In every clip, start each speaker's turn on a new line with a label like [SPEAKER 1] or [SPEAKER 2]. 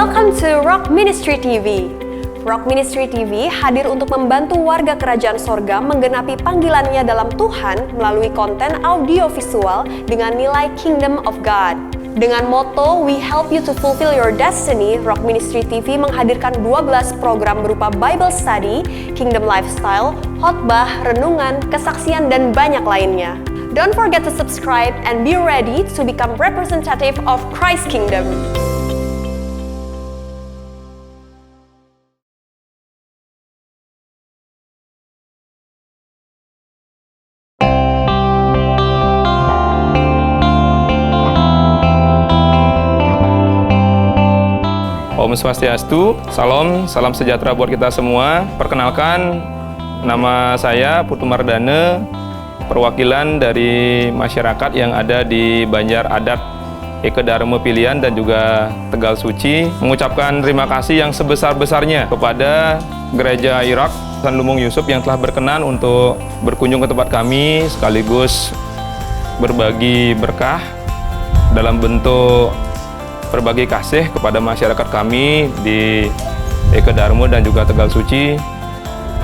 [SPEAKER 1] Welcome to Rock Ministry TV. Rock Ministry TV hadir untuk membantu warga kerajaan sorga menggenapi panggilannya dalam Tuhan melalui konten audio visual dengan nilai Kingdom of God. Dengan moto We Help You to Fulfill Your Destiny, Rock Ministry TV menghadirkan 12 program berupa Bible Study, Kingdom Lifestyle, khotbah, renungan, kesaksian, dan banyak lainnya. Don't forget to subscribe and be ready to become representative of Christ's Kingdom.
[SPEAKER 2] Om Swastiastu, salam sejahtera buat kita semua. Perkenalkan, nama saya Putu Mardane, perwakilan dari masyarakat yang ada di Banjar Adat Eke Dharma Pilihan dan juga Tegal Suci, mengucapkan terima kasih yang sebesar-besarnya kepada Gereja Irak San Lumung Yusuf yang telah berkenan untuk berkunjung ke tempat kami sekaligus berbagi berkah dalam bentuk berbagi kasih kepada masyarakat kami di Eke Dharma dan juga Tegal Suci.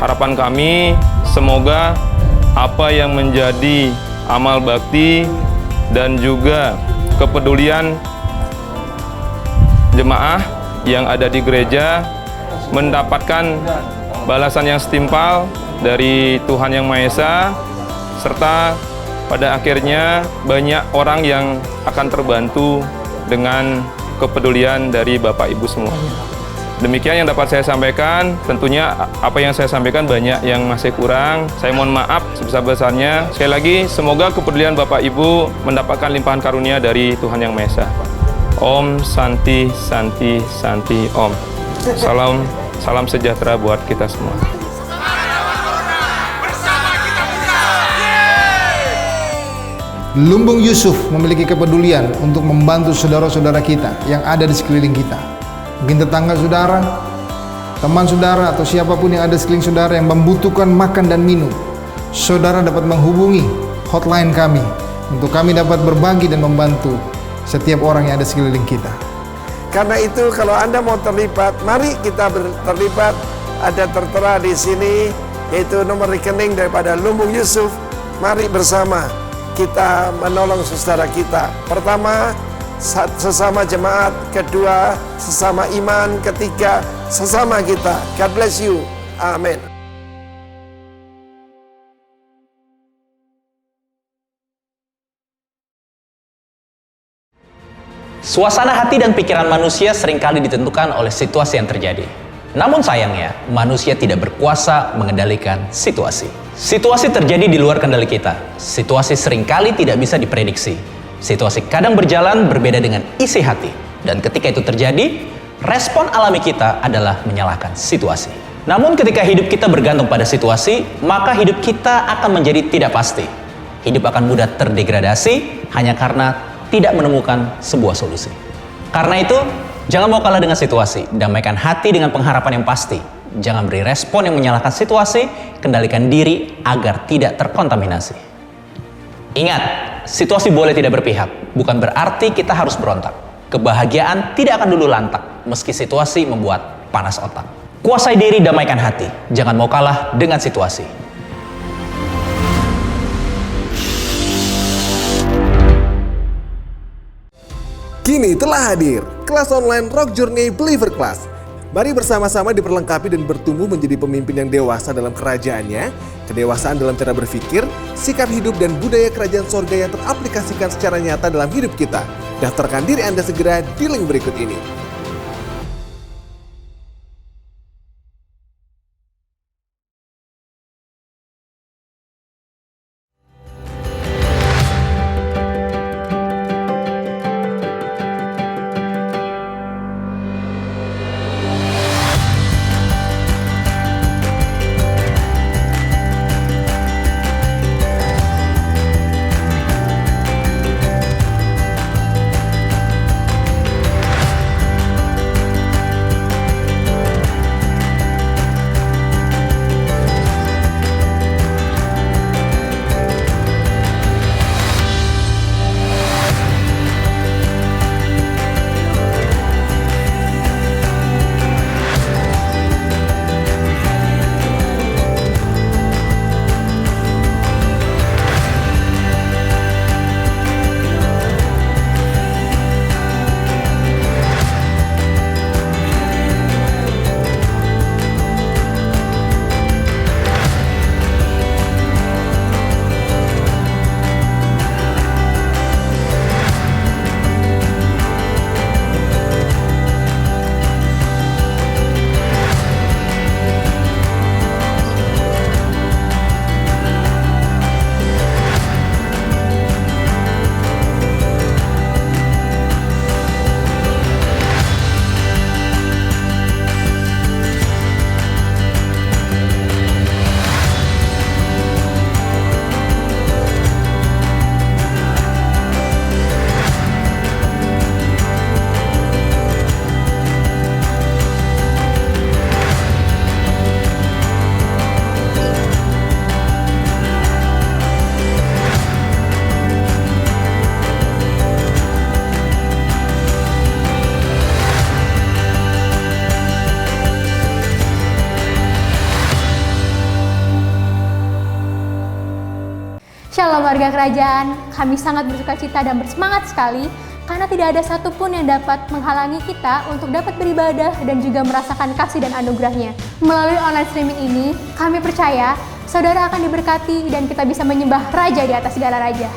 [SPEAKER 2] Harapan kami semoga apa yang menjadi amal bakti dan juga kepedulian jemaah yang ada di gereja mendapatkan balasan yang setimpal dari Tuhan Yang Maha Esa, serta pada akhirnya banyak orang yang akan terbantu dengan kepedulian dari Bapak Ibu semuanya. Demikian yang dapat saya sampaikan. Tentunya apa yang saya sampaikan banyak yang masih kurang. Saya mohon maaf sebesar-besarnya. Sekali lagi, semoga kepedulian Bapak Ibu mendapatkan limpahan karunia dari Tuhan Yang Maha Esa. Om Santi Santi Santi Om. Salam sejahtera buat kita semua.
[SPEAKER 3] Lumbung Yusuf memiliki kepedulian untuk membantu saudara-saudara kita yang ada di sekeliling kita. Mungkin tetangga saudara, teman saudara, atau siapapun yang ada di sekeliling saudara yang membutuhkan makan dan minum. Saudara dapat menghubungi hotline kami untuk kami dapat berbagi dan membantu setiap orang yang ada di sekeliling kita.
[SPEAKER 4] Karena itu kalau Anda mau terlibat, mari kita terlibat. Ada tertera di sini yaitu nomor rekening daripada Lumbung Yusuf. Mari bersama kita menolong saudara kita. Pertama, sesama jemaat. Kedua, sesama iman. Ketiga, sesama kita. God bless you. Amin.
[SPEAKER 5] Suasana hati dan pikiran manusia seringkali ditentukan oleh situasi yang terjadi. Namun sayangnya, manusia tidak berkuasa mengendalikan situasi. Situasi terjadi di luar kendali kita. Situasi seringkali tidak bisa diprediksi. Situasi kadang berjalan berbeda dengan isi hati. Dan ketika itu terjadi, respon alami kita adalah menyalahkan situasi. Namun ketika hidup kita bergantung pada situasi, maka hidup kita akan menjadi tidak pasti. Hidup akan mudah terdegradasi hanya karena tidak menemukan sebuah solusi. Karena itu, jangan mau kalah dengan situasi. Damaikan hati dengan pengharapan yang pasti. Jangan beri respon yang menyalahkan situasi, kendalikan diri agar tidak terkontaminasi. Ingat, situasi boleh tidak berpihak, bukan berarti kita harus berontak. Kebahagiaan tidak akan dulu lantak, meski situasi membuat panas otak. Kuasai diri, damaikan hati. Jangan mau kalah dengan situasi.
[SPEAKER 4] Kini telah hadir kelas online Rock Journey Believer Class. Mari bersama-sama diperlengkapi dan bertumbuh menjadi pemimpin yang dewasa dalam kerajaannya, kedewasaan dalam cara berpikir, sikap hidup, dan budaya kerajaan sorga yang teraplikasikan secara nyata dalam hidup kita. Daftarkan diri Anda segera di link berikut ini.
[SPEAKER 6] Warga kerajaan, kami sangat bersukacita dan bersemangat sekali karena tidak ada satupun yang dapat menghalangi kita untuk dapat beribadah dan juga merasakan kasih dan anugerahnya. Melalui online streaming ini, kami percaya saudara akan diberkati dan kita bisa menyembah Raja di atas segala raja.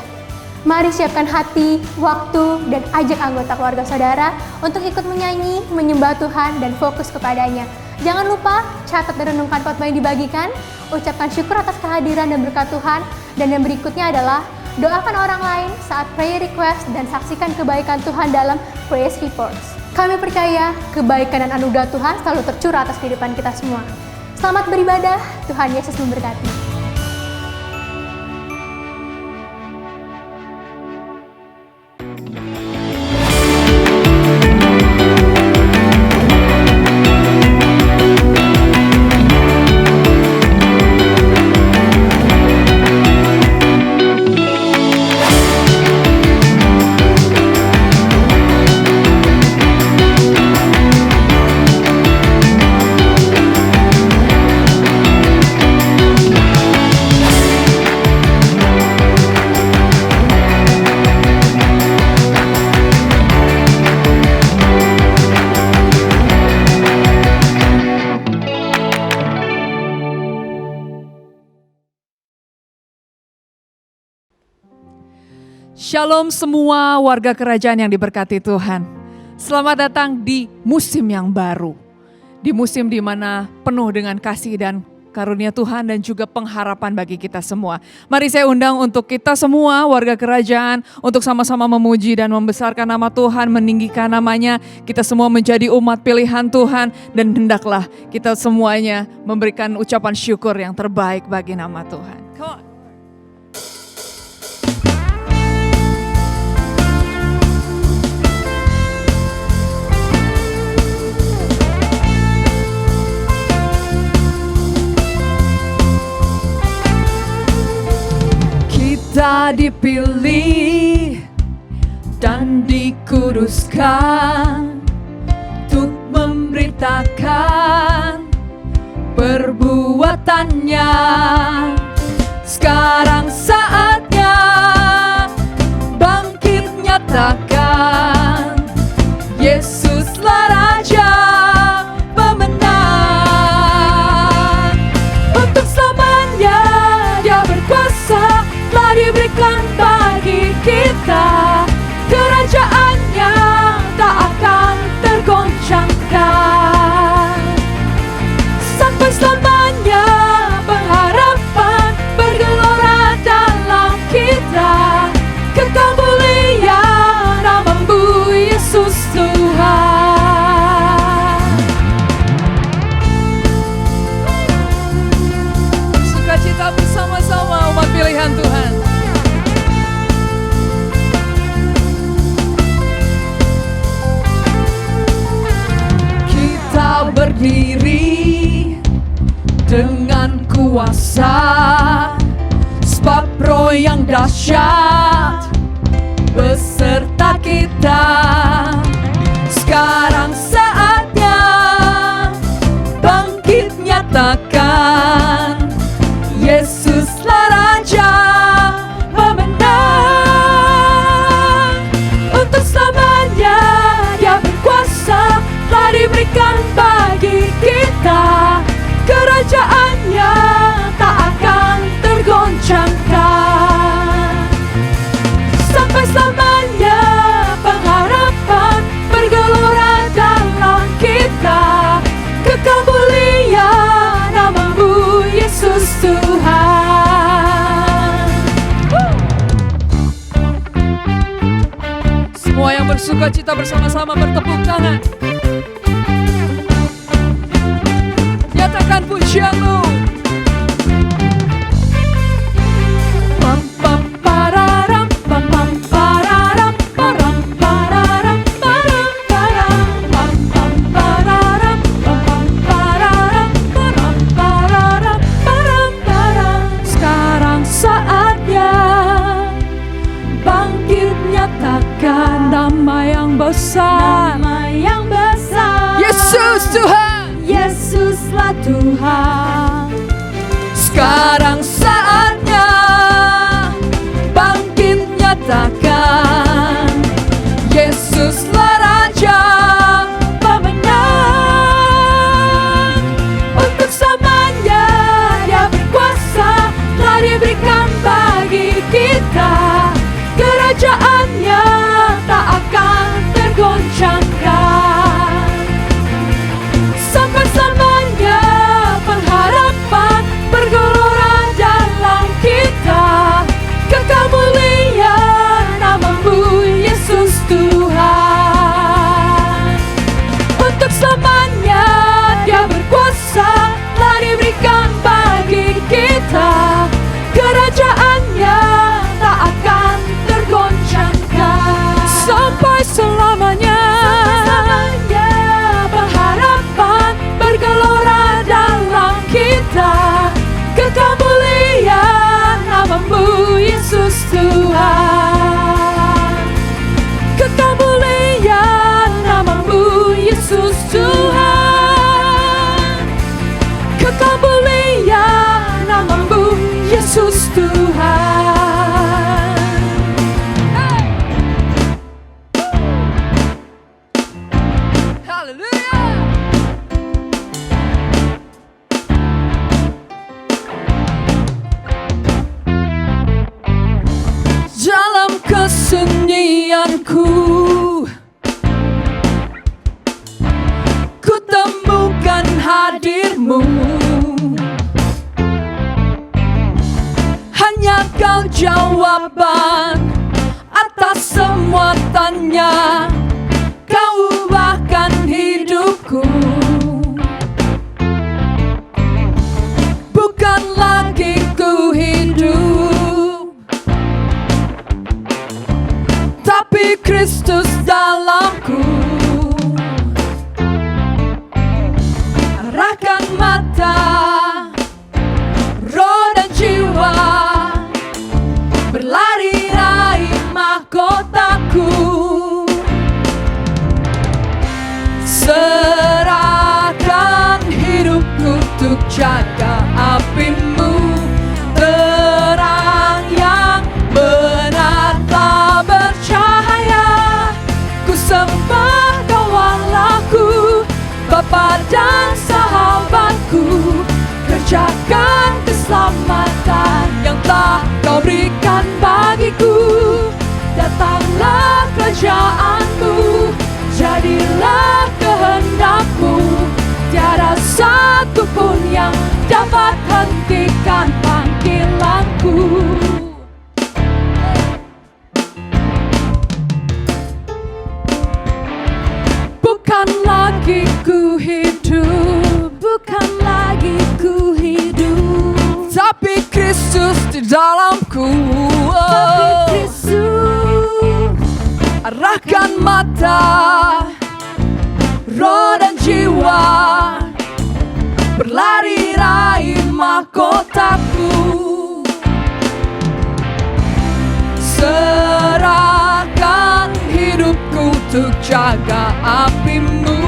[SPEAKER 6] Mari siapkan hati, waktu, dan ajak anggota keluarga saudara untuk ikut menyanyi, menyembah Tuhan, dan fokus kepadanya. Jangan lupa, catat dan renungkan khotbah yang dibagikan, ucapkan syukur atas kehadiran dan berkat Tuhan, dan yang berikutnya adalah doakan orang lain saat prayer request dan saksikan kebaikan Tuhan dalam praise reports. Kami percaya kebaikan dan anugerah Tuhan selalu tercurah atas kehidupan kita semua. Selamat beribadah, Tuhan Yesus memberkati.
[SPEAKER 7] Shalom semua warga kerajaan yang diberkati Tuhan. Selamat datang di musim yang baru. Di musim di mana penuh dengan kasih dan karunia Tuhan dan juga pengharapan bagi kita semua. Mari saya undang untuk kita semua warga kerajaan untuk sama-sama memuji dan membesarkan nama Tuhan, meninggikan namanya. Kita semua menjadi umat pilihan Tuhan dan hendaklah kita semuanya memberikan ucapan syukur yang terbaik bagi nama Tuhan. Come on. Kita dipilih dan dikuduskan untuk memberitakan perbuatannya. Sekarang saatnya bangkit nyatakan Yesuslah Raja pemenang. Untuk selamanya Dia berkuasa, telah diberikan bagi kita. Kerajaannya tak akan tergoncangkan. Sampai selamanya pengharapan bergelora dalam kita. Kekal mulia nama-Mu Yesus Tuhan. Sukacita bersama-sama umat pilihan Tuhan. Kita berdiri dengan kuasa, sebab Roh yang dahsyat beserta kita. Sekarang saatnya bangkit nyatakan Yesuslah Raja pemenang. Untuk selamanya Dia berkuasa, telah diberikan bagi kita. Kerajaannya tak akan tergoncangkan. Sampai selamanya pengharapan bergelora dalam kita. Kekal mulia nama-Mu Yesus Tuhan. Semua yang bersukacita bersama-sama bertepuk tangan. Nyatakan pujian-Mu. Pam pam pararam, pam pam pararam, param pararam, param param, pam pam pararam, pam pam pararam, param pararam, param param. Sekarang saatnya bangkit nyatakan nama yang besar, nama yang besar. Yesus Tuhan, Yesuslah Tuhan. Sekarang saatnya Haleluya. Dalam kesunyianku, ku temukan hadirmu. Hanya kau jawaban atas semua tanya, kau ubahkan hidupku. Bukan lagi ku hidup, tapi Kristus dalamku. Arahkan mata, roh dan jiwa, berlari raih mahkotaku. Serahkan hidupku untuk jaga apimu, terang yang benar tak bercahaya. Ku sembah Kau Allahku, Bapa dan sahabatku. Kerjakan keselamatan yang telah Kau berikan bagiku. Datanglah kerajaanmu, jadilah kehendak-Mu. Tiada satu pun yang dapat hentikan panggilanku. Bukan lagi ku hidup, bukan lagi ku hidup, tapi Kristus di dalamku. Tapi Kristus. Arahkan mata, roh dan jiwa, berlari raih mahkotaku. Serahkan hidupku untuk jaga apimu,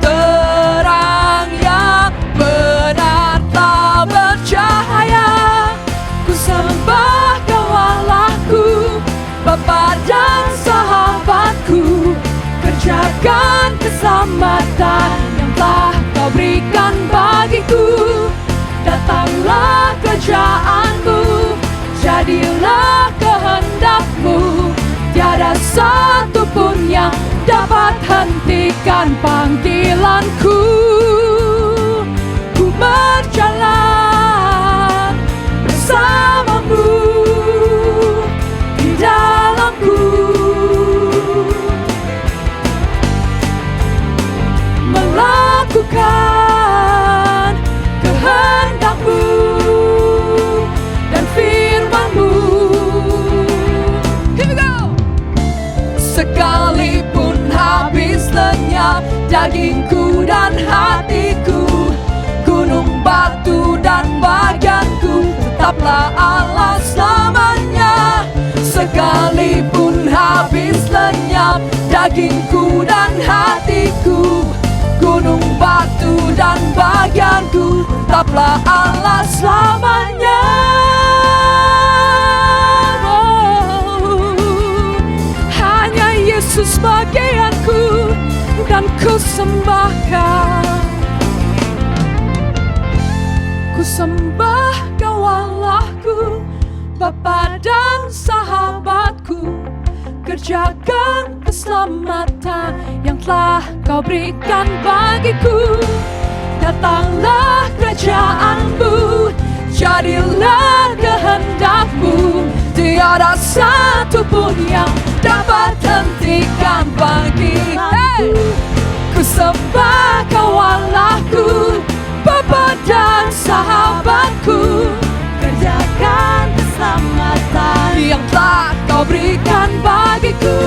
[SPEAKER 7] terang yang benar tak bercahaya. Ku sembah Kau Allahku, Bapa dan sahabatku. Kerjakan keselamatan yang telah Kau berikan bagiku. Datanglah kerajaan-Mu, jadilah kehendak-Mu. Tiada satu pun yang dapat hentikan panggilanku. Ku berjalan bersama-Mu di dalamku, melakukan kehendak-Mu dan firman-Mu. Here we go. Sekalipun habis lenyap dagingku dan hatiku, gunung batu dan bagianku, tetaplah Allah selamanya. Sekalipun habis lenyap dagingku dan hatiku, gunung batu dan bagianku, tetaplah Allah selamanya. Hanya Yesus bagianku, dan ku sembahkan. Ku sembah Kau Allahku, Bapa dan sahabatku. Kerjakan keselamatan yang telah Kau berikan bagiku. Datanglah kerajaan-Mu, jadilah kehendak-Mu. Tiada satu pun yang dapat hentikan panggilanku. Ku sembah Kau Allahku, Bapa dan sahabatku. Kerjakan keselamatan yang telah Kau berikan bagiku.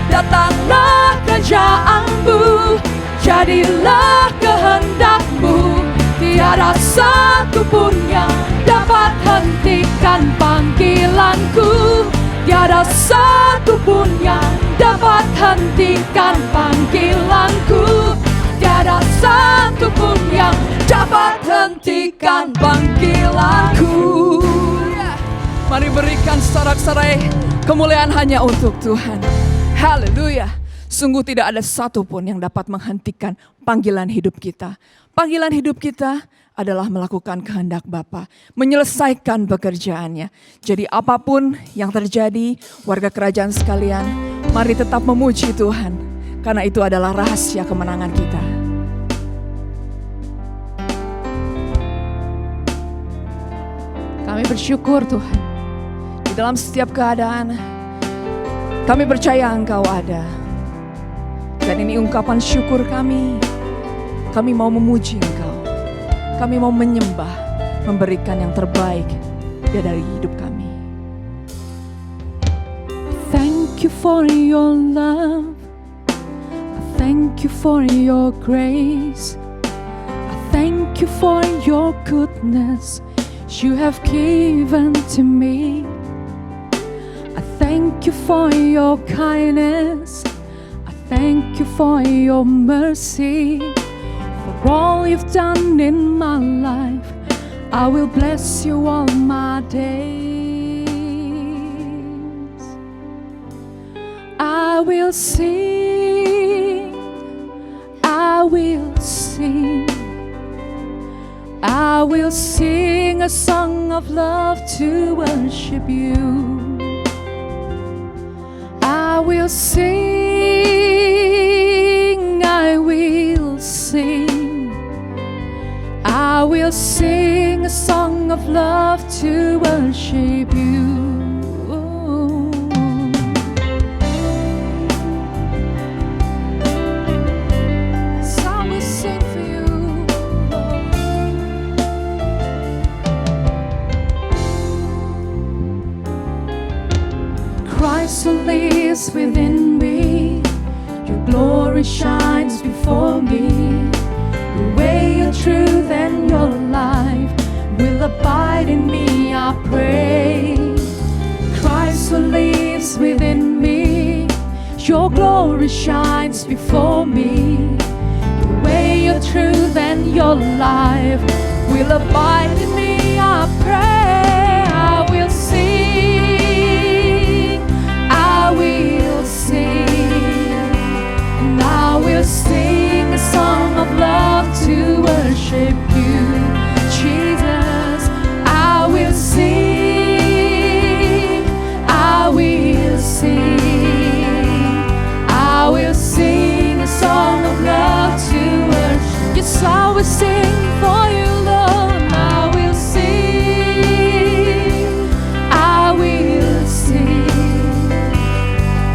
[SPEAKER 7] Datanglah kerajaan-Mu, jadilah kehendak-Mu. Tiada satu pun yang dapat hentikan panggilanku. Tiada satu pun yang dapat hentikan panggilanku. Tiada satu pun yang dapat hentikan panggilanku. Mari berikan sorak-sorai kemuliaan hanya untuk Tuhan. Haleluya. Sungguh tidak ada satupun yang dapat menghentikan panggilan hidup kita. Panggilan hidup kita adalah melakukan kehendak Bapa, menyelesaikan pekerjaannya. Jadi apapun yang terjadi, warga kerajaan sekalian, mari tetap memuji Tuhan, karena itu adalah rahasia kemenangan kita. Kami bersyukur Tuhan, di dalam setiap keadaan, kami percaya Engkau ada. Dan ini ungkapan syukur kami. Kami mau memuji Engkau. Kami mau menyembah, memberikan yang terbaik dari hidup kami. Thank you for your love. Thank you for your grace. Thank you for your goodness you have given to me. I thank you for your kindness. I thank you for your mercy. For all you've done in my life, I will bless you all my days. I will sing, I will sing, I will sing a song of love to worship you. I will sing, I will sing, I will sing a song of love to worship you. So I will sing for you, Christ who lives within me, your glory shines before me. Your way, your truth, and your life will abide in me, I pray. Christ who lives within me, your glory shines before me. Your way, your truth, and your life will abide in me, I pray. I will sing, I will sing, and I will sing a song of love to worship you, Jesus. I will sing, I will sing, I will sing a song of love to worship. Yes, I will sing for you, Lord. I will sing, I will sing,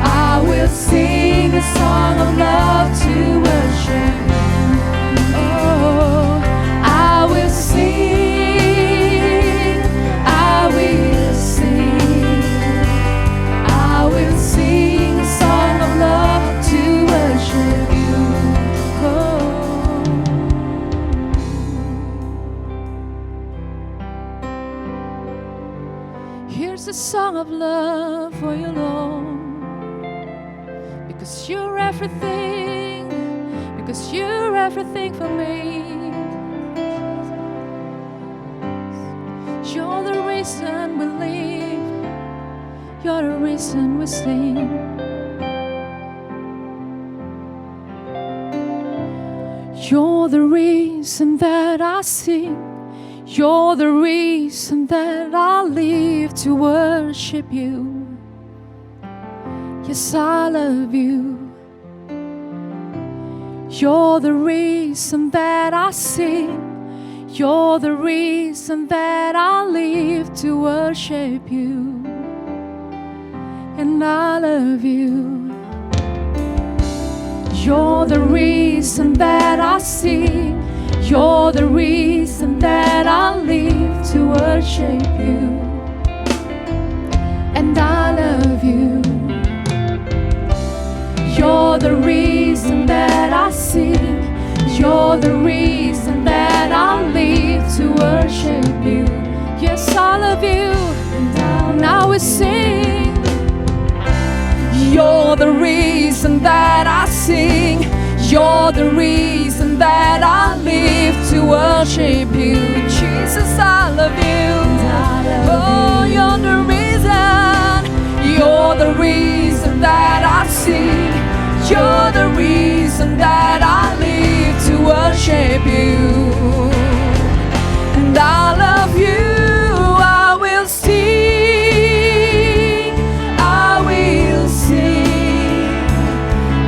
[SPEAKER 7] I will sing a song of love to worship. Oh, I will sing, I will sing, I will sing a song of love to worship you. Oh. Here's a song of love for you, Lord. Because you're everything, because you're everything for me. You're the reason we live, you're the reason we sing. You're the reason that I sing, you're the reason that I live to worship you. Yes, I love you. You're the reason that I sing, you're the reason that I live to worship you. And I love you. You're the reason that I sing, you're the reason that I live to worship you. And I love you. You're the reason that I sing, you're the reason that I live to worship you. Yes, I love you, and I will sing. You're the reason that I sing, you're the reason that I live to worship you. Jesus, I love you. Oh, you're the reason, you're the reason that I sing, you're worship you. And I love you, I will sing, I will sing,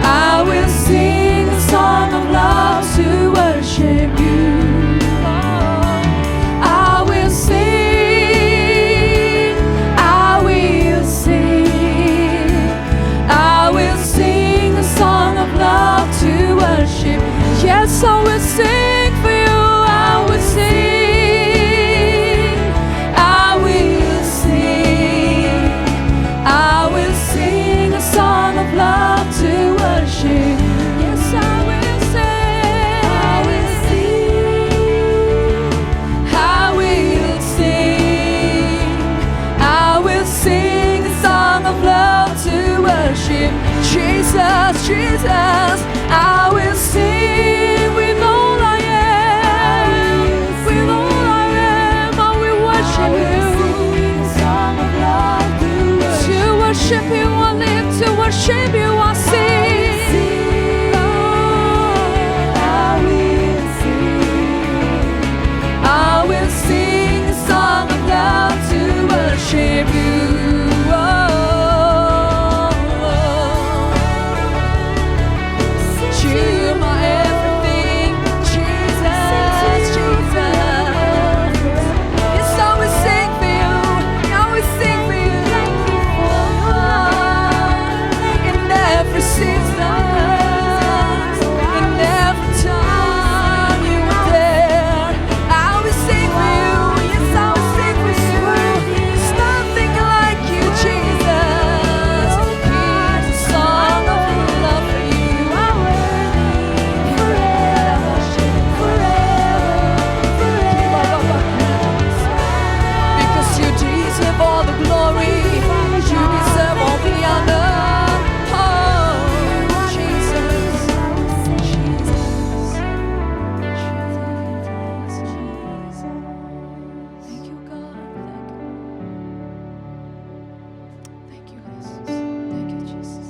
[SPEAKER 7] I will sing a song of love to worship you. I will sing, I will sing, I will sing a song of love to worship. Yes, I will sing for you, I will sing, I will sing, I will sing a song of love to worship. Yes, I will sing, I will sing, I will sing, I will sing a song of love to worship. Jesus, Jesus, I will sing with all I am, with all I am, I will worship you. To worship you, I live, to worship you, I sing. I will sing a song of love to worship you. You're my everything, Jesus, Jesus. Yes, I will sing for you, I will sing for you. In every season, in every time you were there, I will sing for you. Yes, I will sing for you. There's nothing like you, Jesus. Here's a song of love for you. Because you deserve all the glory, you deserve all the honor. Oh, Jesus, Jesus, thank you, God, thank you, Jesus, thank you, Jesus.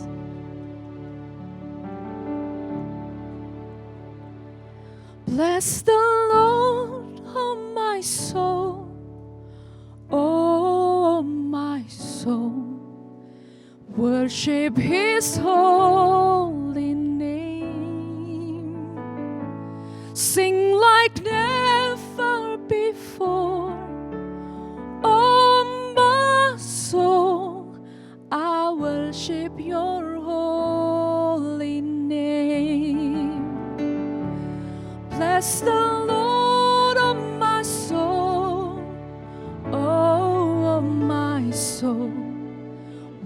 [SPEAKER 7] Bless the Lord, oh my soul, oh my soul. Worship His holy name. Sing like never before, oh my soul. I worship Your holy name. Bless the Lord, oh my soul, oh my soul.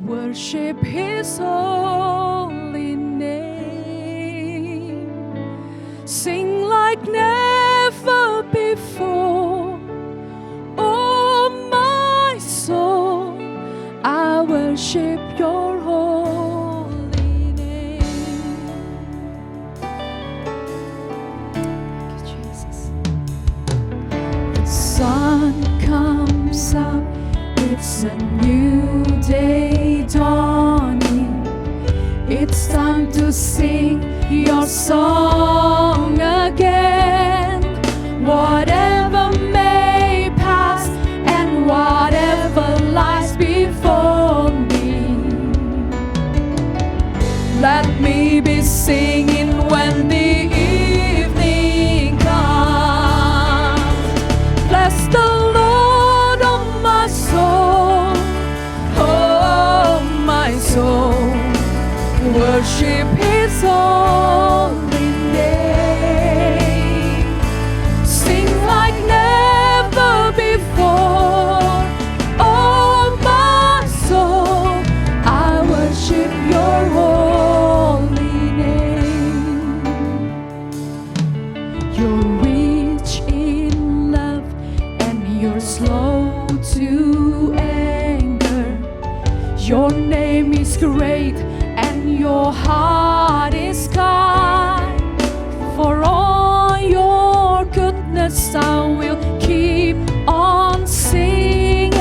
[SPEAKER 7] Worship His holy name. Sing like never before, oh my soul. I worship Your holy name. Thank you, Jesus. The sun comes up, it's a new day dawning. It's time to sing Your song again. Whatever may pass and whatever lies before me, let me be singing when the evening comes. Bless the Lord, oh my soul, oh my soul. Worship His holy name. Sing like never before, oh my soul. I worship Your holy name. You're rich in love and You're slow to anger. Your name is great and Your heart is kind. For all Your goodness I will keep on singing.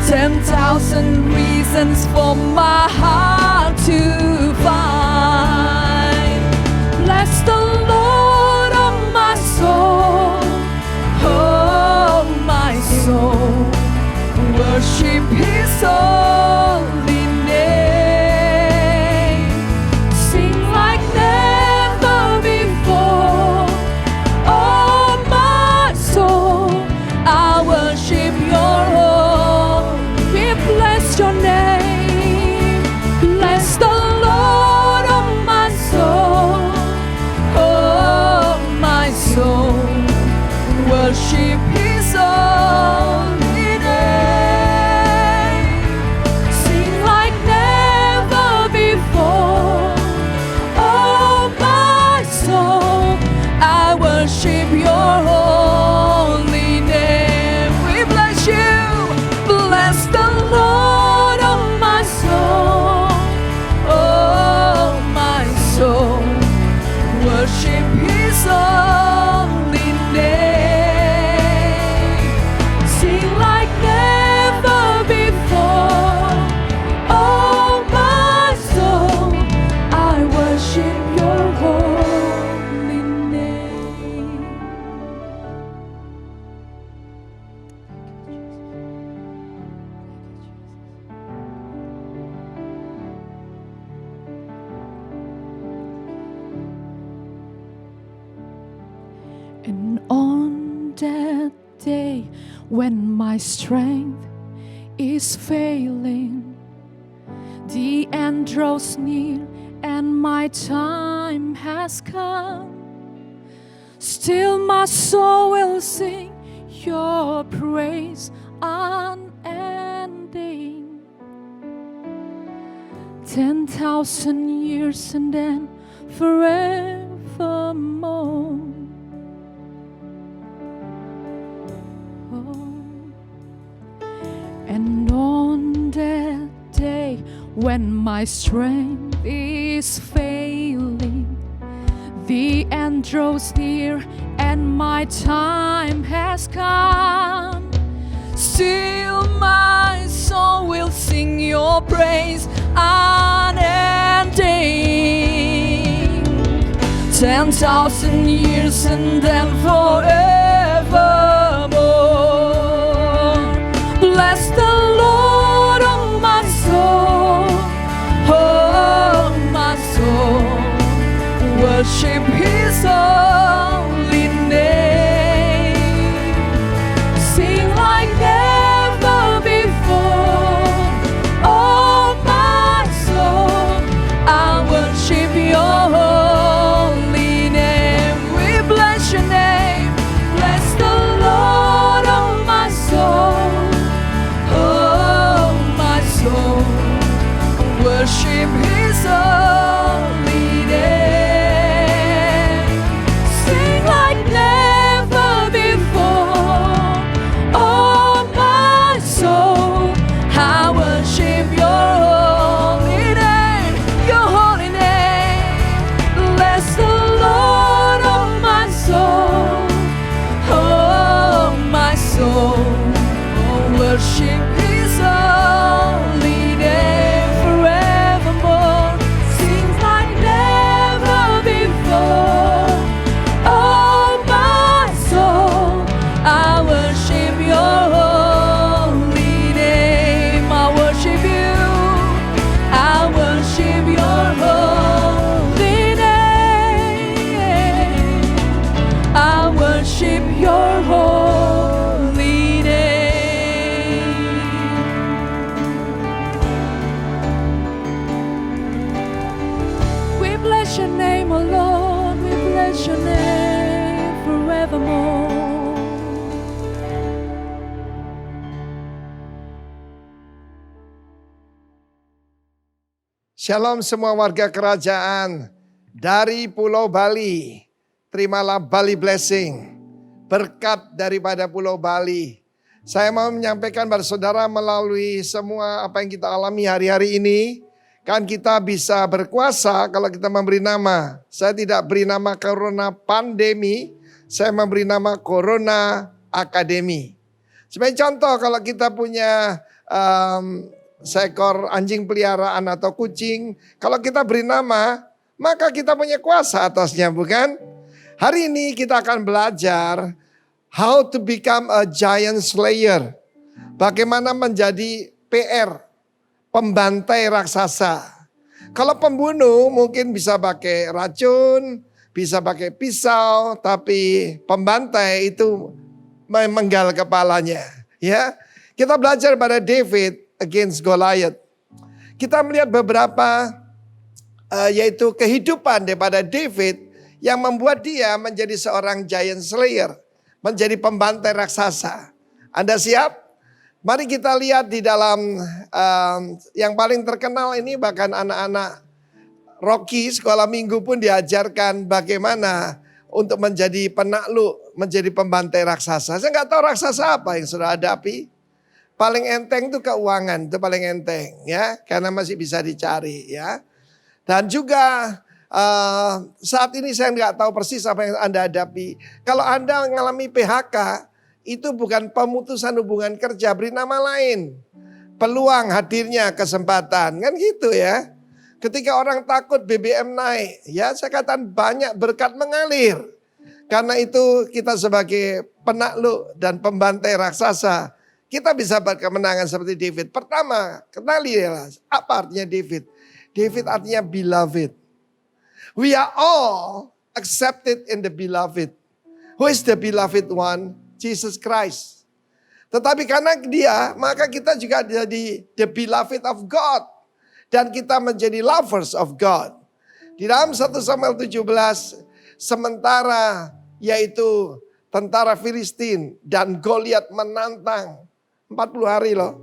[SPEAKER 7] 10,000 reasons for my heart to find. Bless that day when my strength is failing, the end draws near and my time has come. Still my soul will sing your praise unending. 10,000 years and then forevermore. Oh. And on that day when my strength is failing, the end draws near and my time has come. Still my soul will sing your praise unending. 10,000 years and then forevermore. Bless the Lord, oh my soul, oh my soul. Worship His holy name. Sing like never before. Oh my soul, I worship your holy name. We bless your name. Bless the Lord, oh my soul, oh my soul. Worship His holy name. Worship His holy name forevermore. Seems like never before. Oh my soul, I worship your holy name. I worship you. I worship your holy name. I worship your holy name. Bless your name, oh Lord, we bless your name forevermore.
[SPEAKER 4] Shalom semua warga kerajaan dari Pulau Bali. Terimalah Bali Blessing, berkat daripada Pulau Bali. Saya mau menyampaikan kepada saudara melalui semua apa yang kita alami hari-hari ini. Kan kita bisa berkuasa kalau kita memberi nama. Saya tidak beri nama Corona Pandemi, saya memberi nama Corona Akademi. Sebagai contoh, kalau kita punya seekor anjing peliharaan atau kucing, kalau kita beri nama, maka kita punya kuasa atasnya, bukan? Hari ini kita akan belajar how to become a giant slayer. Bagaimana menjadi PR, pembantai raksasa. Kalau pembunuh mungkin bisa pakai racun, bisa pakai pisau, tapi pembantai itu memenggal kepalanya. Ya, kita belajar pada David against Goliath. Kita melihat beberapa yaitu kehidupan daripada David yang membuat dia menjadi seorang giant slayer, menjadi pembantai raksasa. Anda siap? Mari kita lihat di dalam yang paling terkenal ini, bahkan anak-anak Rocky sekolah minggu pun diajarkan bagaimana untuk menjadi penakluk, menjadi pembantai raksasa. Saya nggak tahu raksasa apa yang sudah hadapi. Paling enteng itu keuangan, itu paling enteng ya, karena masih bisa dicari ya. Dan juga saat ini saya nggak tahu persis apa yang Anda hadapi. Kalau Anda mengalami PHK, itu bukan pemutusan hubungan kerja, beri nama lain. Peluang hadirnya kesempatan, kan gitu ya. Ketika orang takut BBM naik, ya saya katakan banyak berkat mengalir. Karena itu kita sebagai penakluk dan pembantai raksasa, kita bisa berkemenangan seperti David. Pertama, kenali ya, apa artinya David? David artinya beloved. We are all accepted in the beloved. Who is the beloved one? Jesus Christ. Tetapi karena dia, maka kita juga jadi the beloved of God. Dan kita menjadi lovers of God. Di dalam 1 Samuel 17, sementara yaitu tentara Filistin dan Goliat menantang 40 hari loh.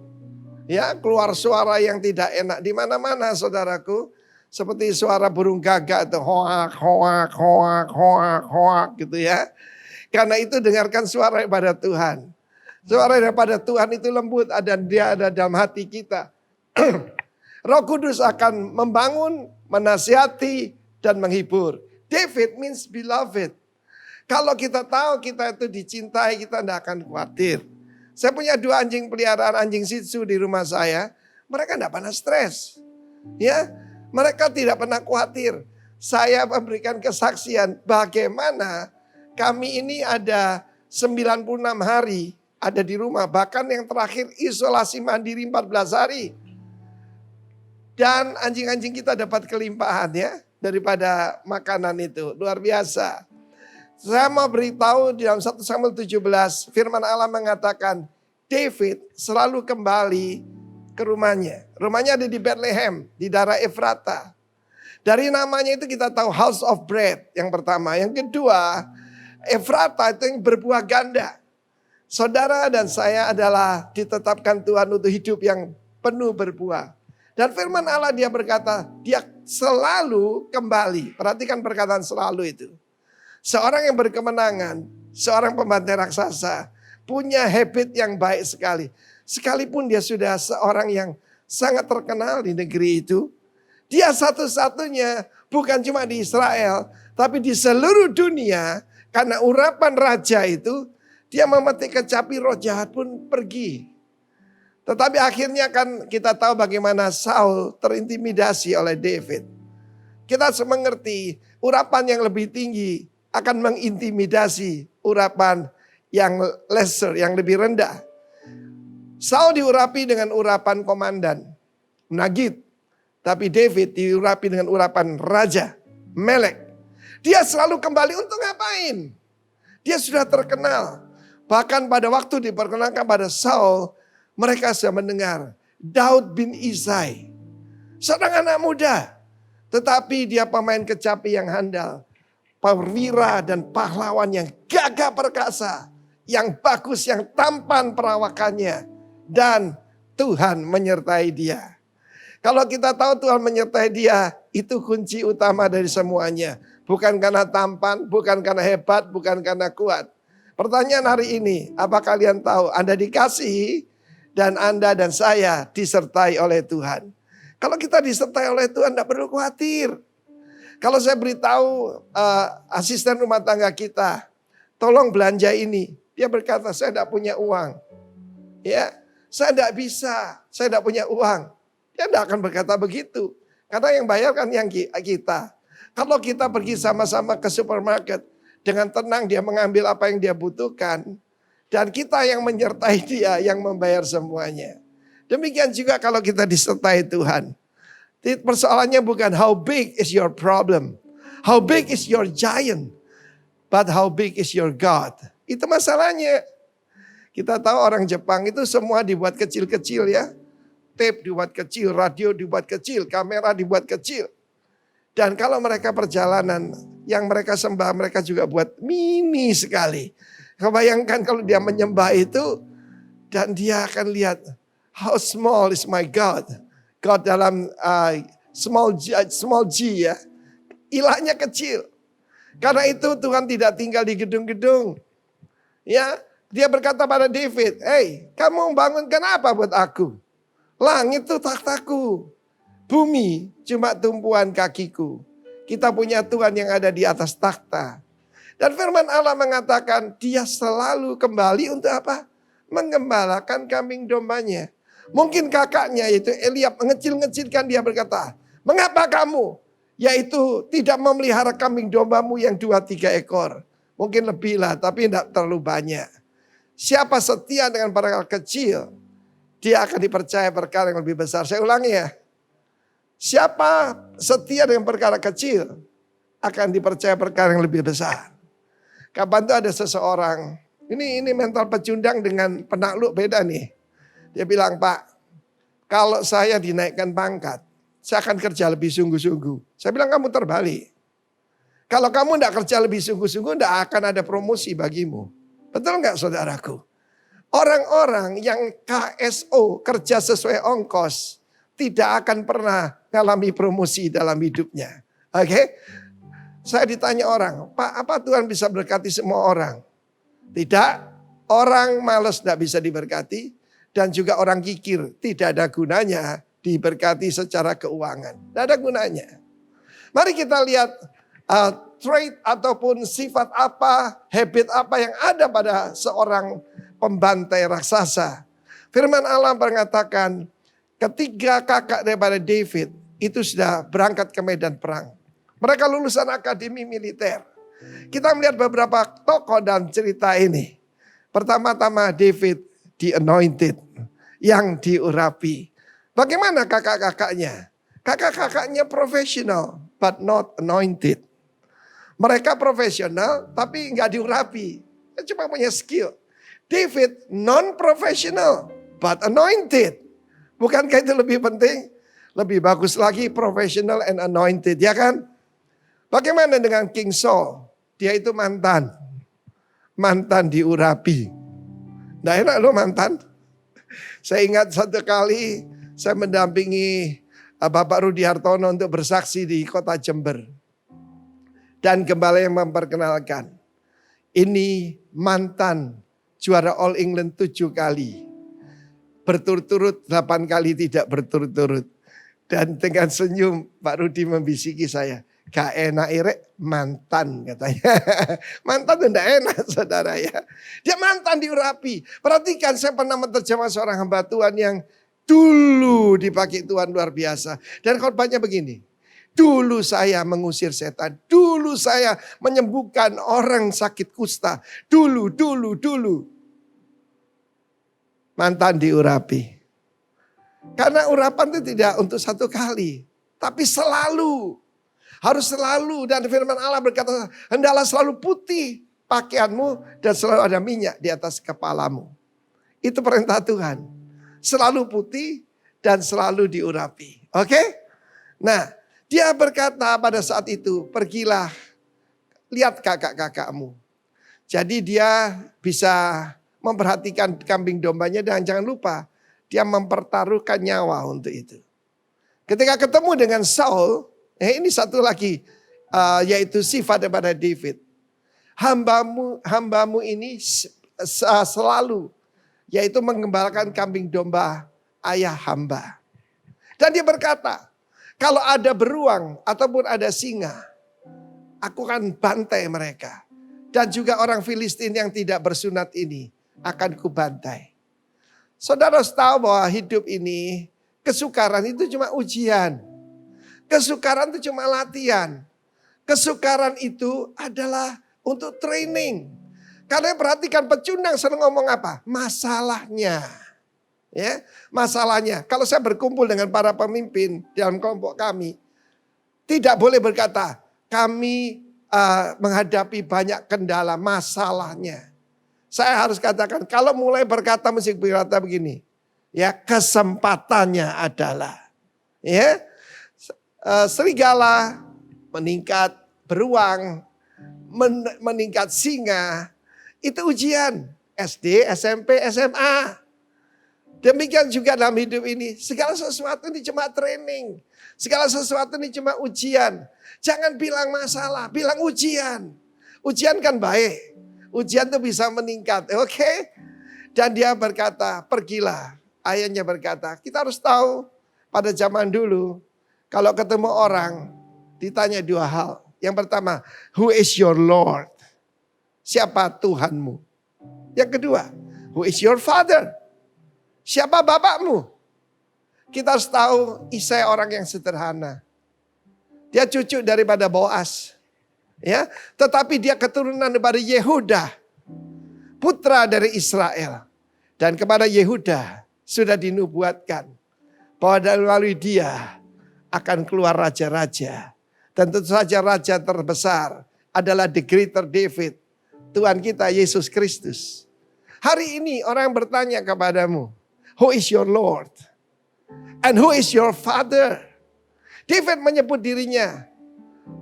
[SPEAKER 4] Ya, keluar suara yang tidak enak di mana-mana saudaraku. Seperti suara burung gagak itu hoak, hoak, hoak, hoak, hoak gitu ya. Karena itu dengarkan suara daripada Tuhan. Suara daripada Tuhan itu lembut dan dia ada dalam hati kita. Roh Kudus akan membangun, menasihati, dan menghibur. David means beloved. Kalau kita tahu kita itu dicintai, kita tidak akan khawatir. Saya punya 2 anjing peliharaan, anjing Shih Tzu di rumah saya. Mereka tidak pernah stres. Ya, mereka tidak pernah khawatir. Saya memberikan kesaksian bagaimana kami ini ada 96 hari ada di rumah. Bahkan yang terakhir isolasi mandiri 14 hari. Dan anjing-anjing kita dapat kelimpahan ya daripada makanan itu. Luar biasa. Saya mau beritahu di dalam 1 Samuel 17 firman Allah mengatakan David selalu kembali ke rumahnya. Rumahnya ada di Bethlehem, di daerah Efrata. Dari namanya itu kita tahu House of Bread yang pertama. Yang kedua, Efrata itu yang berbuah ganda. Saudara dan saya adalah ditetapkan Tuhan untuk hidup yang penuh berbuah. Dan firman Allah dia berkata, dia selalu kembali. Perhatikan perkataan selalu itu. Seorang yang berkemenangan, seorang pembantai raksasa, punya habit yang baik sekali. Sekalipun dia sudah seorang yang sangat terkenal di negeri itu. Dia satu-satunya bukan cuma di Israel, tapi di seluruh dunia. Karena urapan raja itu, dia memetik kecapi, roh jahat pun pergi. Tetapi akhirnya kan kita tahu bagaimana Saul terintimidasi oleh David. Kita harus mengerti urapan yang lebih tinggi akan mengintimidasi urapan yang lesser, yang lebih rendah. Saul diurapi dengan urapan komandan, Nagid. Tapi David diurapi dengan urapan raja, Melek. Dia selalu kembali untuk ngapain? Dia sudah terkenal. Bahkan pada waktu diperkenalkan pada Saul, mereka sudah mendengar Daud bin Isai. Seorang anak muda. Tetapi dia pemain kecapi yang handal. Perwira dan pahlawan yang gagah perkasa. Yang bagus, yang tampan perawakannya. Dan Tuhan menyertai dia. Kalau kita tahu Tuhan menyertai dia, itu kunci utama dari semuanya. Bukan karena tampan, bukan karena hebat, bukan karena kuat. Pertanyaan hari ini, apa kalian tahu Anda dikasihi? Dan Anda dan saya disertai oleh Tuhan. Kalau kita disertai oleh Tuhan, tidak perlu khawatir. Kalau saya beritahu asisten rumah tangga kita, tolong belanja ini. Dia berkata, saya tidak punya uang. Ya, saya tidak bisa, saya tidak punya uang. Dia tidak akan berkata begitu. Karena yang bayar kan yang kita. Kalau kita pergi sama-sama ke supermarket, dengan tenang dia mengambil apa yang dia butuhkan. Dan kita yang menyertai dia, yang membayar semuanya. Demikian juga kalau kita disertai Tuhan. Persoalannya bukan how big is your problem. How big is your giant. But how big is your God. Itu masalahnya. Kita tahu orang Jepang itu semua dibuat kecil-kecil ya. Tape dibuat kecil, radio dibuat kecil, kamera dibuat kecil. Dan kalau mereka perjalanan, yang mereka sembah mereka juga buat mini sekali. Kebayangkan kalau dia menyembah itu dan dia akan lihat how small is my God. God dalam small g ya. Ilahnya kecil. Karena itu Tuhan tidak tinggal di gedung-gedung. Ya, dia berkata pada David, "Hey, kamu bangunkan apa buat aku? Langit itu takhtaku. Bumi cuma tumpuan kakiku." Kita punya Tuhan yang ada di atas takhta. Dan firman Allah mengatakan dia selalu kembali untuk apa? Mengembalakan kambing dombanya. Mungkin kakaknya yaitu Eliab mengecil-ngecilkan dia berkata, "Mengapa kamu yaitu tidak memelihara kambing dombamu yang 2-3 ekor?" Mungkin lebih lah tapi tidak terlalu banyak. Siapa setia dengan perkara kecil, dia akan dipercaya perkara yang lebih besar. Saya ulangi ya. Siapa setia dengan perkara kecil, akan dipercaya perkara yang lebih besar. Kapan itu ada seseorang Ini mental pecundang dengan penakluk beda nih. Dia bilang, Pak, kalau saya dinaikkan pangkat, saya akan kerja lebih sungguh-sungguh. Saya bilang, kamu terbalik. Kalau kamu tidak kerja lebih sungguh-sungguh, tidak akan ada promosi bagimu. Betul nggak saudaraku? Orang-orang yang KSO, kerja sesuai ongkos, tidak akan pernah mengalami promosi dalam hidupnya. Oke? Saya ditanya orang, Pak, apa Tuhan bisa berkati semua orang? Tidak, orang malas tidak bisa diberkati, dan juga orang kikir tidak ada gunanya diberkati secara keuangan. Tidak ada gunanya. Mari kita lihat trait ataupun sifat apa, habit apa yang ada pada seorang pembantai raksasa. Firman Allah mengatakan, ketiga kakak daripada David itu sudah berangkat ke medan perang. Mereka lulusan akademi militer. Kita melihat beberapa tokoh dan cerita ini. Pertama-tama David the anointed, yang diurapi. Bagaimana kakak-kakaknya? Kakak-kakaknya profesional but not anointed. Mereka profesional tapi nggak diurapi. Dia cuma punya skill. David non-professional but anointed. Bukankah itu lebih penting? Lebih bagus lagi professional and anointed, ya kan? Bagaimana dengan King Saul? Dia itu mantan. Mantan diurapi. Nggak enak loh mantan. Saya ingat satu kali saya mendampingi Bapak Rudi Hartono untuk bersaksi di kota Jember. Dan gembala yang memperkenalkan. Ini mantan juara All England 7 kali. Berturut-turut 8 kali tidak berturut-turut. Dan dengan senyum Pak Rudi membisiki saya. Gak enak irek mantan katanya. Mantan itu gak enak saudara ya. Dia mantan diurapi. Perhatikan saya pernah menerjemah seorang hamba Tuhan yang dulu dipakai Tuhan luar biasa. Dan khotbahnya begini. Dulu saya mengusir setan. Dulu saya menyembuhkan orang sakit kusta. Dulu. Mantan diurapi. Karena urapan itu tidak untuk satu kali. Tapi selalu. Harus selalu. Dan firman Allah berkata, hendaklah selalu putih pakaianmu dan selalu ada minyak di atas kepalamu. Itu perintah Tuhan. Selalu putih dan selalu diurapi. Oke? Nah, dia berkata pada saat itu, pergilah lihat kakak-kakakmu. Jadi dia bisa memperhatikan kambing dombanya dan jangan lupa dia mempertaruhkan nyawa untuk itu. Ketika ketemu dengan Saul, ini satu lagi yaitu sifat daripada David. Hambamu ini selalu yaitu mengembalakan kambing domba ayah hamba. Dan dia berkata, kalau ada beruang ataupun ada singa, aku akan bantai mereka. Dan juga orang Filistin yang tidak bersunat ini akan kubantai. Saudara harus tahu bahwa hidup ini, kesukaran itu cuma ujian. Kesukaran itu cuma latihan. Kesukaran itu adalah untuk training. Karena perhatikan pecundang sering ngomong apa? Masalahnya. Ya, masalahnya. Kalau saya berkumpul dengan para pemimpin dalam kelompok kami, tidak boleh berkata, kami menghadapi banyak kendala, masalahnya. Saya harus katakan, kalau mulai berkata mesti berkata begini. Ya, kesempatannya adalah. Ya, serigala meningkat, beruang meningkat, singa. Itu ujian. SD, SMP, SMA. Demikian juga dalam hidup ini. Segala sesuatu ini cuma training. Segala sesuatu ini cuma ujian. Jangan bilang masalah, bilang ujian. Ujian kan baik. Ujian itu bisa meningkat, oke? Dan dia berkata, pergilah. Ayahnya berkata, kita harus tahu pada zaman dulu, kalau ketemu orang, ditanya dua hal. Yang pertama, who is your Lord? Siapa Tuhanmu? Yang kedua, who is your father? Siapa bapakmu? Kita harus tahu Isai orang yang sederhana. Dia cucu daripada Boas. Ya, tetapi dia keturunan daripada Yehuda, putra dari Israel. Dan kepada Yehuda sudah dinubuatkan bahwa melalui dia akan keluar raja-raja. Dan tentu saja raja terbesar adalah the greater David, Tuhan kita Yesus Kristus. Hari ini orang bertanya kepadamu, who is your Lord? And who is your father? David menyebut dirinya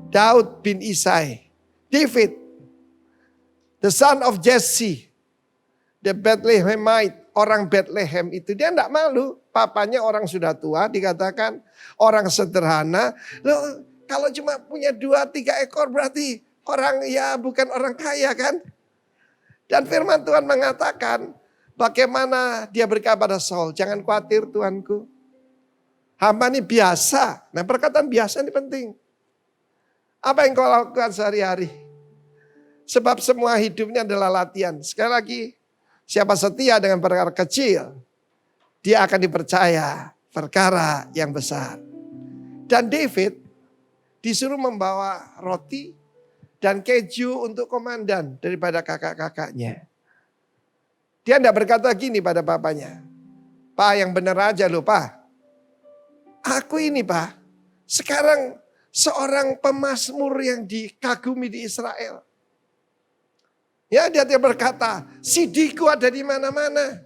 [SPEAKER 4] Daud bin Isai. David, the son of Jesse, the Bethlehemite, orang Bethlehem itu. Dia tidak malu, papanya orang sudah tua, dikatakan orang sederhana. Loh, kalau cuma punya 2-3 ekor berarti orang ya bukan orang kaya kan? Dan firman Tuhan mengatakan bagaimana dia berkata pada Saul, jangan khawatir Tuanku. Hamba ini biasa. Nah, perkataan biasa ini penting. Apa yang kau lakukan sehari-hari? Sebab semua hidupnya adalah latihan. Sekali lagi, siapa setia dengan perkara kecil, dia akan dipercaya perkara yang besar. Dan David disuruh membawa roti dan keju untuk komandan daripada kakak-kakaknya. Dia tidak berkata gini pada papanya, Pak yang benar aja loh Pak. Aku ini Pak, sekarang seorang pemazmur yang dikagumi di Israel. Ya, dia berkata, CD-ku ada di mana-mana.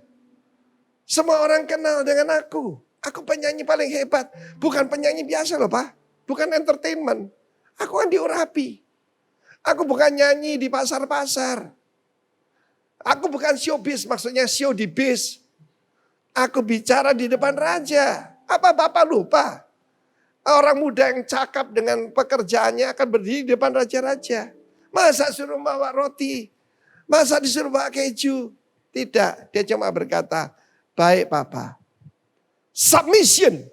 [SPEAKER 4] Semua orang kenal dengan aku. Aku penyanyi paling hebat. Bukan penyanyi biasa loh Pak. Bukan entertainment. Aku kan diurapi. Aku bukan nyanyi di pasar-pasar. Aku bukan showbiz, maksudnya show di bis. Aku bicara di depan raja. Apa Bapak lupa? Orang muda yang cakap dengan pekerjaannya akan berdiri di depan raja-raja. Masa suruh bawa roti? Masa disuruh bawa keju? Tidak, dia cuma berkata, baik Papa. Submission.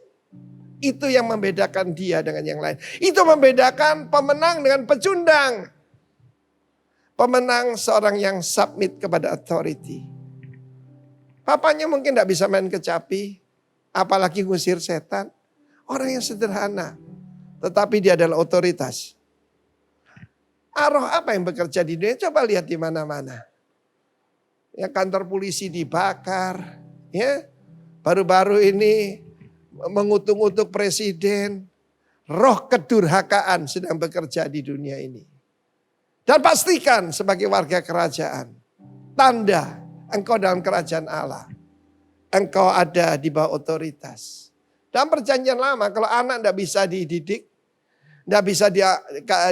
[SPEAKER 4] Itu yang membedakan dia dengan yang lain. Itu membedakan pemenang dengan pecundang. Pemenang seorang yang submit kepada authority. Papanya mungkin tidak bisa main kecapi. Apalagi ngusir setan. Orang yang sederhana. Tetapi dia adalah otoritas. Roh apa yang bekerja di dunia? Coba lihat di mana-mana. Ya, kantor polisi dibakar. Ya, baru-baru ini mengutuk-utuk presiden. Roh kedurhakaan sedang bekerja di dunia ini. Dan pastikan sebagai warga kerajaan. Tanda engkau dalam kerajaan Allah. Engkau ada di bawah otoritas. Dalam perjanjian lama kalau anak tidak bisa dididik. Tidak bisa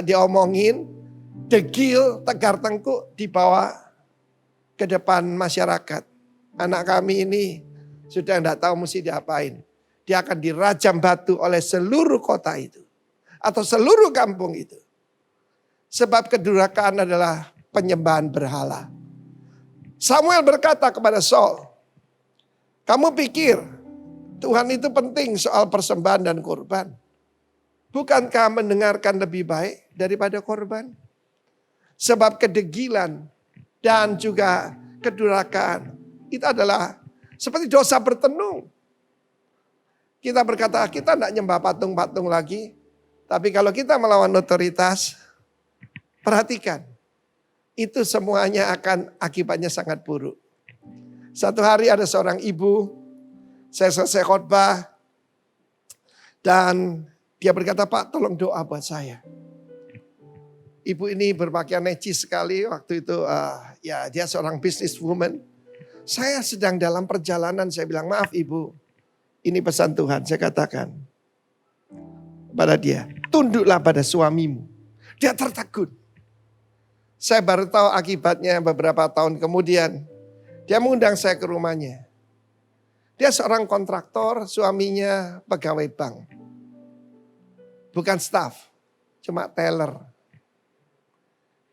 [SPEAKER 4] diomongin. Degil, tegar tengkuk dibawa ke depan masyarakat. Anak kami ini sudah tidak tahu mesti diapain. Dia akan dirajam batu oleh seluruh kota itu. Atau seluruh kampung itu. Sebab kedurhakaan adalah penyembahan berhala. Samuel berkata kepada Saul, kamu pikir Tuhan itu penting soal persembahan dan korban? Bukankah mendengarkan lebih baik daripada korban? Sebab kedegilan dan juga kedurhakaan itu adalah seperti dosa bertenung. Kita berkata kita tidak nyembah patung-patung lagi. Tapi kalau kita melawan otoritas, perhatikan. Itu semuanya akan akibatnya sangat buruk. Satu hari ada seorang ibu, saya selesai khotbah. Dan dia berkata, Pak tolong doa buat saya. Ibu ini berpakaian necis sekali waktu itu. Ya dia seorang businesswoman. Saya sedang dalam perjalanan, saya bilang maaf ibu. Ini pesan Tuhan, saya katakan pada dia. Tunduklah pada suamimu. Dia tertegun. Saya baru tahu akibatnya beberapa tahun kemudian. Dia mengundang saya ke rumahnya. Dia seorang kontraktor, suaminya pegawai bank. Bukan staff, cuma teller.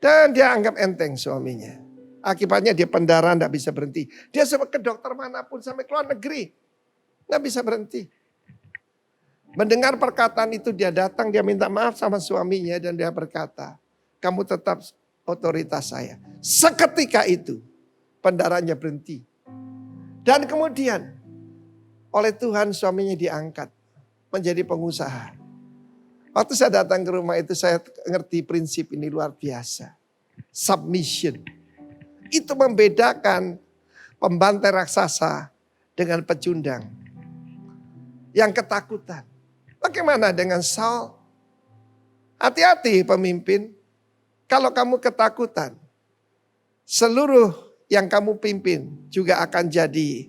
[SPEAKER 4] Dan dia anggap enteng suaminya. Akibatnya dia pendarahan tidak bisa berhenti. Dia sampai ke dokter manapun, sampai ke luar negeri. Tidak bisa berhenti. Mendengar perkataan itu dia datang, dia minta maaf sama suaminya. Dan dia berkata, kamu tetap otoritas saya. Seketika itu pendarahannya berhenti. Dan kemudian oleh Tuhan suaminya diangkat menjadi pengusaha. Waktu saya datang ke rumah itu saya ngerti prinsip ini luar biasa. Submission. Itu membedakan pembantai raksasa dengan pecundang. Yang ketakutan. Bagaimana dengan Saul? Hati-hati pemimpin. Kalau kamu ketakutan. seluruh yang kamu pimpin juga akan jadi,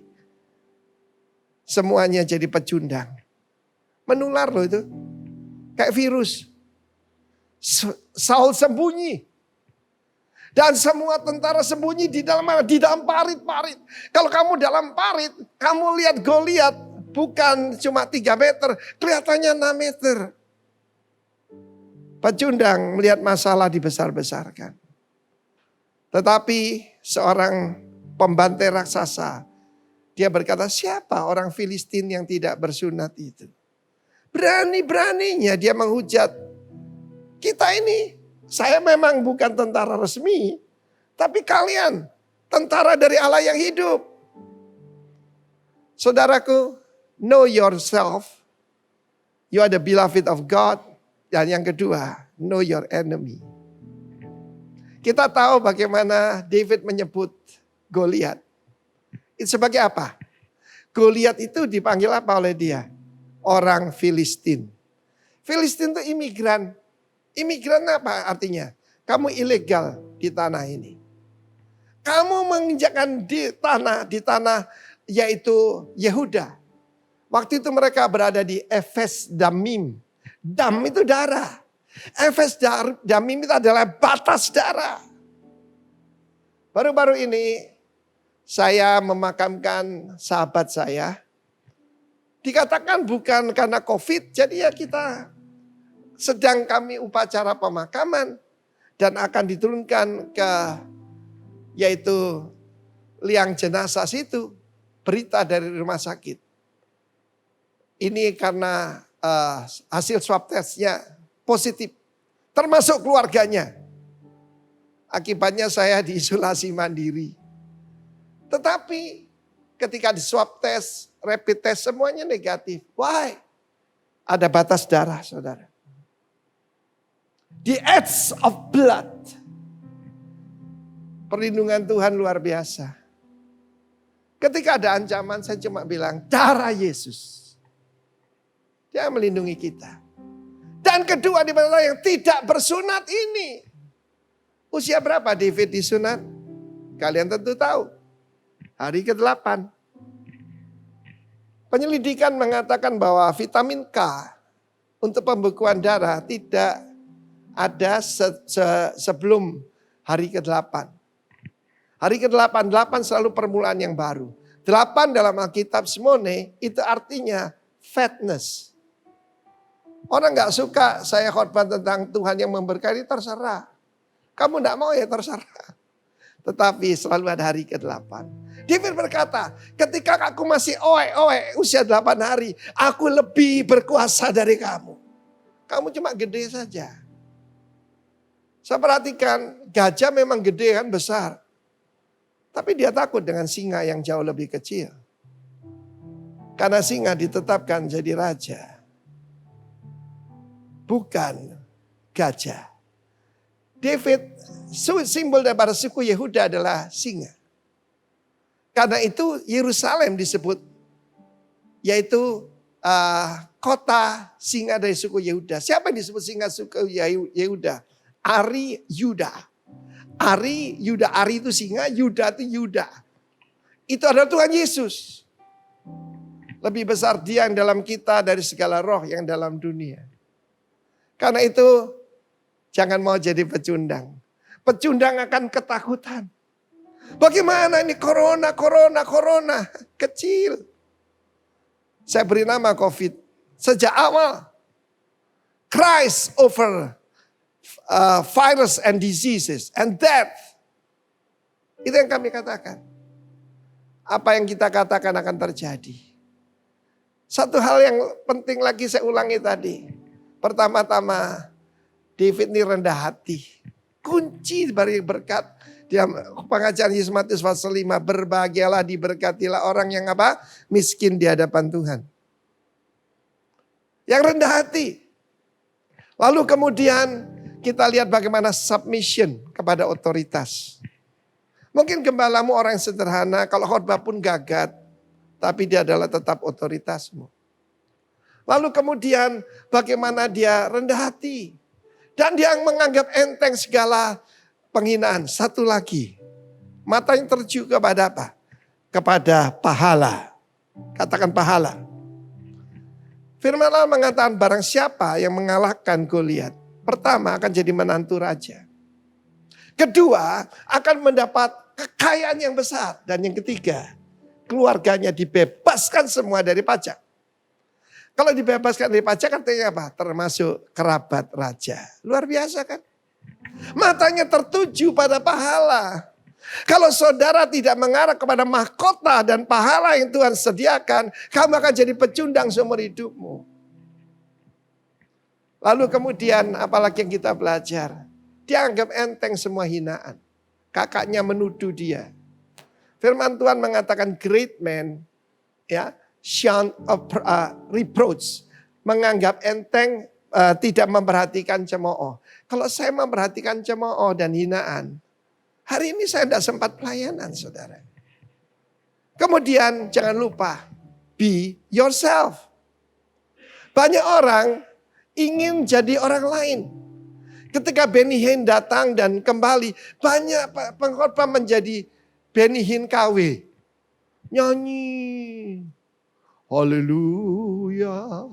[SPEAKER 4] semuanya jadi pecundang. Menular loh itu, kayak virus. Saul sembunyi. Dan semua tentara sembunyi di dalam mana? Di dalam parit-parit. Kalau kamu dalam parit, kamu lihat Goliat bukan cuma 3 meter, kelihatannya 6 meter. Pecundang melihat masalah dibesar-besarkan. Tetapi seorang pembantai raksasa, dia berkata, siapa orang Filistin yang tidak bersunat itu? Berani-beraninya dia menghujat. Kita ini, saya memang bukan tentara resmi, tapi kalian tentara dari Allah yang hidup. Saudaraku, know yourself. You are the beloved of God. Dan yang kedua, know your enemy. Kita tahu bagaimana David menyebut Goliat. Itu sebagai apa? Goliat itu dipanggil apa oleh dia? Orang Filistin. Filistin itu imigran. Imigran apa artinya? Kamu ilegal di tanah ini. Kamu menginjakkan di tanah yaitu Yehuda. Waktu itu mereka berada di Efes Damim. Dam itu darah. Efes Damim itu adalah batas darah. Baru-baru ini saya memakamkan sahabat saya. Dikatakan bukan karena COVID, jadi ya kita sedang kami upacara pemakaman dan akan diturunkan ke yaitu liang jenazah situ, berita dari rumah sakit. Ini karena hasil swab testnya positif, termasuk keluarganya. Akibatnya saya diisolasi mandiri. Tetapi ketika di swab test, rapid test semuanya negatif. Why? Ada batas darah, saudara. The edge of blood. Perlindungan Tuhan luar biasa. Ketika ada ancaman saya cuma bilang darah Yesus. Dia melindungi kita. Dan kedua di mana yang tidak bersunat ini. Usia berapa David disunat? Kalian tentu tahu. Hari ke-8. Penyelidikan mengatakan bahwa vitamin K untuk pembekuan darah tidak ada sebelum hari ke-8. Hari ke-8, 8 selalu permulaan yang baru. 8 dalam Alkitab Simone itu artinya fatness. Orang gak suka saya khotbah tentang Tuhan yang memberkati, terserah. Kamu gak mau ya terserah. Tetapi selalu ada hari ke-8. David berkata, ketika aku masih oe usia 8 hari, aku lebih berkuasa dari kamu. Kamu cuma gede saja. Saya perhatikan, gajah memang gede kan, besar. Tapi dia takut dengan singa yang jauh lebih kecil. Karena singa ditetapkan jadi raja. Bukan gajah. David, simbol daripada suku Yehuda adalah singa. Karena itu Yerusalem disebut, yaitu kota singa dari suku Yehuda. Siapa yang disebut singa suku Yehuda? Ari Yuda. Ari Yuda, Ari itu singa, Yuda itu Yuda. Itu adalah Tuhan Yesus. Lebih besar dia yang dalam kita dari segala roh yang dalam dunia. Karena itu jangan mau jadi pecundang. Pecundang akan ketakutan. Bagaimana ini corona. Kecil. Saya beri nama COVID. Sejak awal. Christ over virus and diseases and death. Itu yang kami katakan. Apa yang kita katakan akan terjadi. Satu hal yang penting lagi saya ulangi tadi. Pertama-tama David ini rendah hati. Kunci dari berkat. Dia pengajaran Yesus Matius pasal 5. Berbahagialah, diberkatilah orang yang apa? Miskin di hadapan Tuhan. Yang rendah hati. Lalu kemudian kita lihat bagaimana submission kepada otoritas. Mungkin gembalamu orang yang sederhana, kalau khotbah pun gagat. Tapi dia adalah tetap otoritasmu. Lalu kemudian bagaimana dia rendah hati. Dan dia menganggap enteng segala penghinaan. Satu lagi, Matanya tertuju kepada apa? Kepada pahala. Katakan pahala. Firman Allah mengatakan barang siapa yang mengalahkan Goliat, pertama akan jadi menantu raja. Kedua akan mendapat kekayaan yang besar. Dan yang ketiga, keluarganya dibebaskan semua dari pajak. Kalau dibebaskan dari pajak artinya apa? Termasuk kerabat raja. Luar biasa kan? Matanya tertuju pada pahala. Kalau saudara tidak mengarah kepada mahkota dan pahala yang Tuhan sediakan, kamu akan jadi pecundang seumur hidupmu. Lalu kemudian apalagi yang kita belajar? Dia anggap enteng semua hinaan. Kakaknya menuduh dia. Firman Tuhan mengatakan great man, ya, shun reproach, menganggap enteng, tidak memperhatikan cemooh. Kalau saya memperhatikan cemooh dan hinaan, hari ini saya tidak sempat pelayanan, saudara. Kemudian jangan lupa, be yourself. Banyak orang ingin jadi orang lain. Ketika Benny Hinn datang dan kembali, banyak pengkhotbah menjadi Benny Hinn KW. Nyanyi. Haleluya.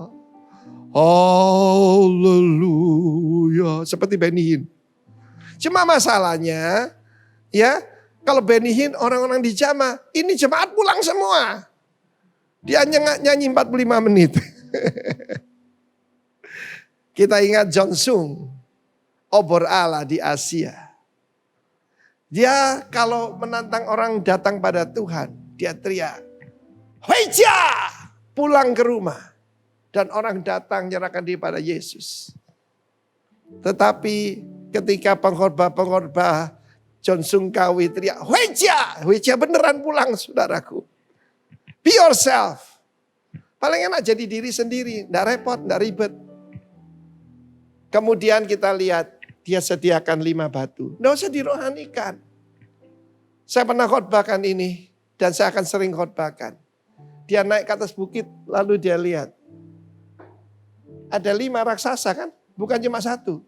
[SPEAKER 4] Haleluya. Seperti Benny Hinn. Cuma masalahnya, ya, kalau Benny Hinn orang-orang di jamaah, ini jemaat pulang semua. Dia nyanyi 45 menit. Kita ingat John Sung, obor Allah di Asia. Dia kalau menantang orang datang pada Tuhan, dia teriak, Weja! Pulang ke rumah. Dan orang datang menyerahkan diri pada Yesus. Tetapi ketika pengkhotbah John Sung Kawi teriak, Weja! Weja beneran pulang, saudaraku. Be yourself. Paling enak jadi diri sendiri, tidak repot, tidak ribet. Kemudian kita lihat, dia sediakan 5 batu. Tidak usah dirohanikan. Saya pernah khotbahkan ini, dan saya akan sering khotbahkan. Dia naik ke atas bukit, lalu dia lihat. Ada 5 raksasa kan, bukan cuma 1.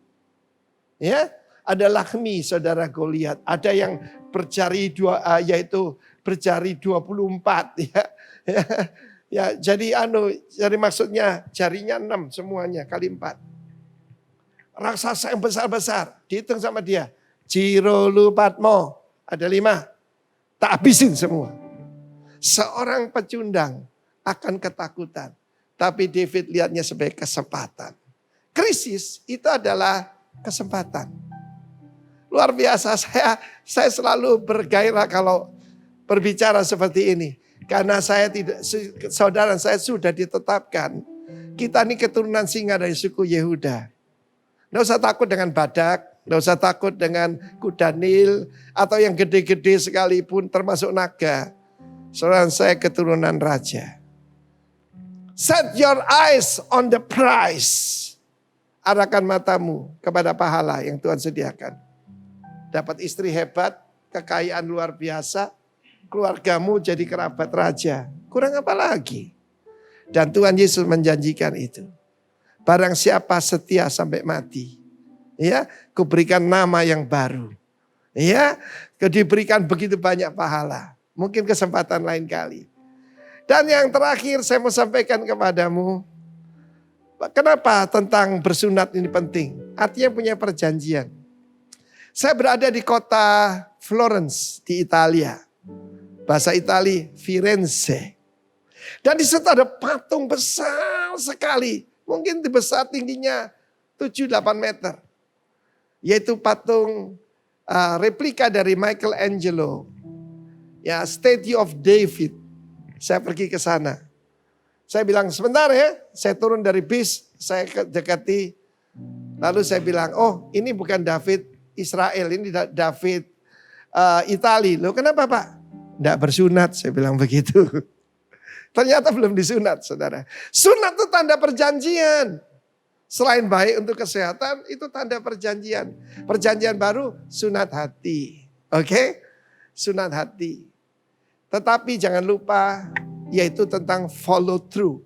[SPEAKER 4] Ya, ada Lakhmi, saudara Goliat. Ada yang berjari 2, yaitu berjari 24. Ya, jadi maksudnya jarinya 6 semuanya kali 4. Raksasa yang besar-besar, dihitung sama dia. Jirolu Patmo, ada 5. Tak habisin semua. Seorang pecundang akan ketakutan. Tapi David lihatnya sebagai kesempatan. Krisis itu adalah kesempatan. Luar biasa, saya selalu bergairah kalau berbicara seperti ini. Karena saudara saya sudah ditetapkan. Kita ini keturunan singa dari suku Yehuda. Tidak usah takut dengan badak, tidak usah takut dengan kuda Nil, atau yang gede-gede sekalipun termasuk naga. Saudara saya keturunan raja. Set your eyes on the prize. Arahkan matamu kepada pahala yang Tuhan sediakan. Dapat istri hebat, kekayaan luar biasa, keluargamu jadi kerabat raja. Kurang apa lagi? Dan Tuhan Yesus menjanjikan itu. Barang siapa setia sampai mati, ya, kuberikan nama yang baru. Ya, diberikan begitu banyak pahala. Mungkin kesempatan lain kali. Dan yang terakhir saya mau sampaikan kepadamu, kenapa tentang bersunat ini penting? Artinya punya perjanjian. Saya berada di kota Florence di Italia. Bahasa Itali Firenze. Dan di situ ada patung besar sekali. Mungkin besar tingginya 7-8 meter. Yaitu patung replika dari Michelangelo. Ya, Statue of David. Saya pergi ke sana. Saya bilang sebentar ya. Saya turun dari bis. Saya dekati. Lalu saya bilang, oh ini bukan David Israel. Ini David Itali. Loh kenapa Pak? Tidak bersunat. Saya bilang begitu. Ternyata belum disunat, saudara. Sunat itu tanda perjanjian. Selain baik untuk kesehatan, itu tanda perjanjian. Perjanjian baru, sunat hati. Oke? Sunat hati. Tetapi jangan lupa, yaitu tentang follow through.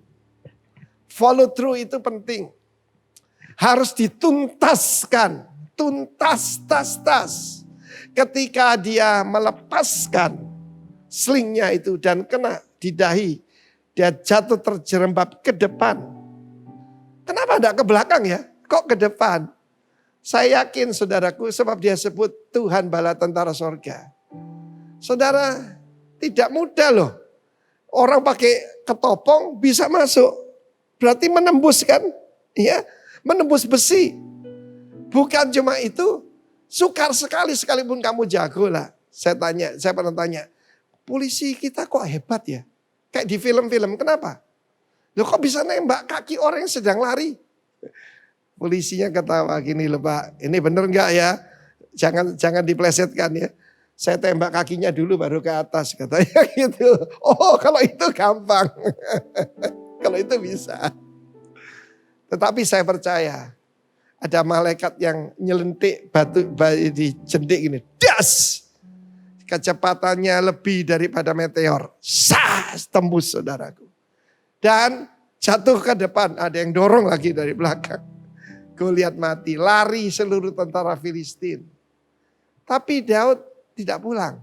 [SPEAKER 4] Follow through itu penting. Harus dituntaskan. Tuntas, tas. ketika dia melepaskan slingnya itu dan kena di dahi, dia jatuh terjerembab ke depan. Kenapa tidak ke belakang ya? Kok ke depan? Saya yakin saudaraku, sebab dia sebut Tuhan bala tentara sorga. Saudara, tidak mudah loh. Orang pakai ketopong bisa masuk. Berarti menembus kan? Ya, menembus besi. Bukan cuma itu, sukar sekali sekalipun kamu jago lah. Saya pernah tanya, polisi kita kok hebat ya? Kayak di film-film, kenapa? Loh kok bisa nembak kaki orang yang sedang lari? Polisinya ketawa gini loh Pak, ini bener enggak ya? Jangan diplesetkan ya. Saya tembak kakinya dulu baru ke atas katanya gitu. Oh kalau itu gampang. Kalau itu bisa. Tetapi saya percaya ada malaikat yang nyelentik batu di jendik ini. Das! Kecepatannya lebih daripada meteor. Sas! Tembus saudaraku. Dan jatuh ke depan. Ada yang dorong lagi dari belakang. Goliat mati. Lari seluruh tentara Filistin. Tapi Daud tidak pulang.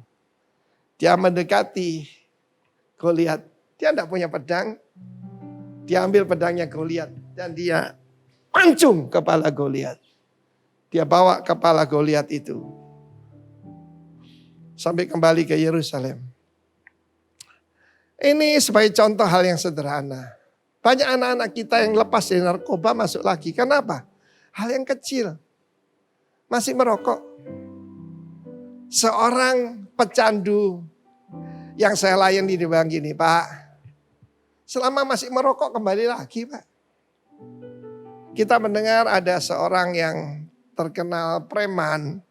[SPEAKER 4] Dia mendekati Goliat. Dia tidak punya pedang. Dia ambil pedangnya Goliat. Dan dia pancung kepala Goliat. Dia bawa kepala Goliat itu sampai kembali ke Yerusalem. Ini sebagai contoh hal yang sederhana. Banyak anak-anak kita yang lepas dari narkoba masuk lagi. Kenapa? Hal yang kecil. Masih merokok. Seorang pecandu yang saya layani di bilang gini, Pak, selama masih merokok kembali lagi Pak. Kita mendengar ada seorang yang terkenal preman,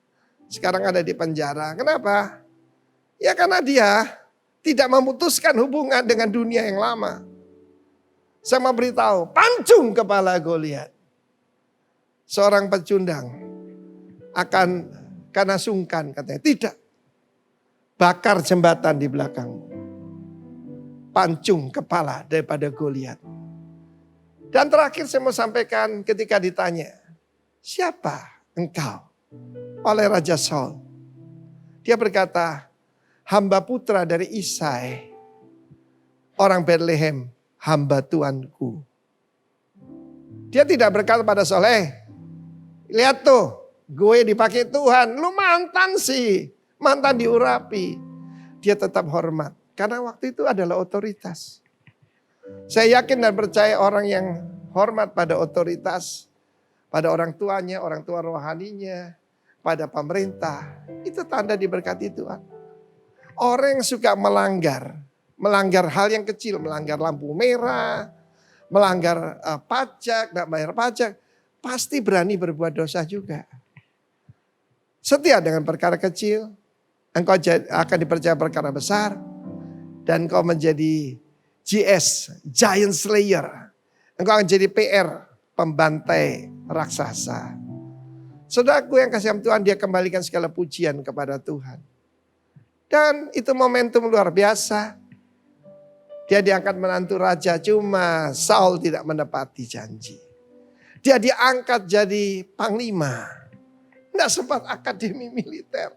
[SPEAKER 4] sekarang ada di penjara. Kenapa? Ya karena dia tidak memutuskan hubungan dengan dunia yang lama. Saya mau beritahu, pancung kepala Goliat. Seorang pecundang akan karena sungkan katanya. Tidak. Bakar jembatan di belakang. Pancung kepala daripada Goliat. Dan terakhir saya mau sampaikan ketika ditanya, siapa engkau? Oleh Raja Saul. Dia berkata, hamba putra dari Isai, orang Bethlehem, hamba Tuanku. Dia tidak berkata pada Saul, lihat tuh, gue dipakai Tuhan, lu mantan sih, mantan diurapi. Dia tetap hormat, karena waktu itu adalah otoritas. Saya yakin dan percaya orang yang hormat pada otoritas, pada orang tuanya, orang tua rohaninya, pada pemerintah, itu tanda diberkati Tuhan. Orang yang suka melanggar hal yang kecil, melanggar lampu merah, melanggar pajak, tidak bayar pajak, pasti berani berbuat dosa juga. Setia dengan perkara kecil, engkau akan dipercaya perkara besar, dan engkau menjadi GS, Giant Slayer. Engkau akan jadi PR, pembantai raksasa. Saudaraku yang kasih Tuhan, dia kembalikan segala pujian kepada Tuhan. Dan itu momentum luar biasa. Dia diangkat menantu raja, cuma Saul tidak menepati janji. Dia diangkat jadi panglima. Tidak sempat akademi militer.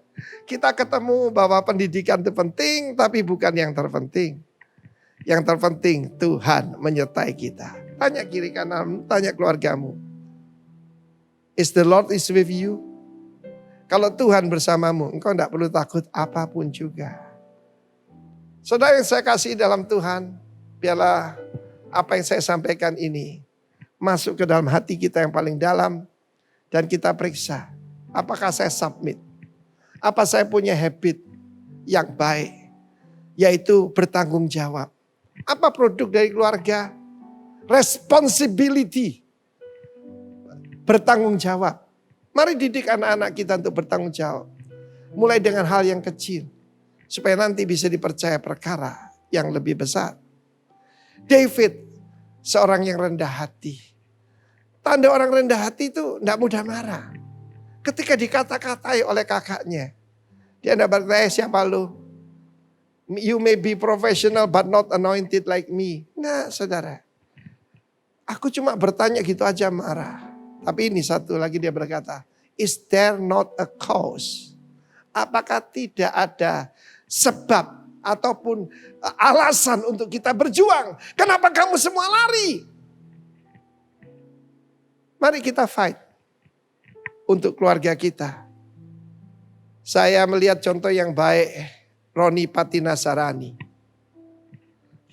[SPEAKER 4] Kita ketemu bahwa pendidikan itu penting, tapi bukan yang terpenting. Yang terpenting Tuhan menyertai kita. Tanya kiri kanan, tanya keluargamu. Is the Lord is with you? Kalau Tuhan bersamamu, engkau tidak perlu takut apapun juga. Saudara yang saya kasih dalam Tuhan, biarlah apa yang saya sampaikan ini masuk ke dalam hati kita yang paling dalam. Dan kita periksa, apakah saya submit? Apa saya punya habit yang baik? Yaitu bertanggung jawab. Apa produk dari keluarga? Responsibility. Bertanggung jawab. Mari didik anak-anak kita untuk bertanggung jawab. Mulai dengan hal yang kecil. Supaya nanti bisa dipercaya perkara yang lebih besar. David, seorang yang rendah hati. Tanda orang rendah hati itu tidak mudah marah. Ketika dikata-katai oleh kakaknya. Dia tidak bertanya, siapa lu? You may be professional but not anointed like me. Nah saudara. Aku cuma bertanya gitu aja marah. Tapi ini satu lagi dia berkata. Is there not a cause apakah tidak ada sebab ataupun alasan untuk kita berjuang? Kenapa kamu semua lari? Mari kita fight untuk keluarga kita. Saya melihat contoh yang baik, Roni Patinasarani.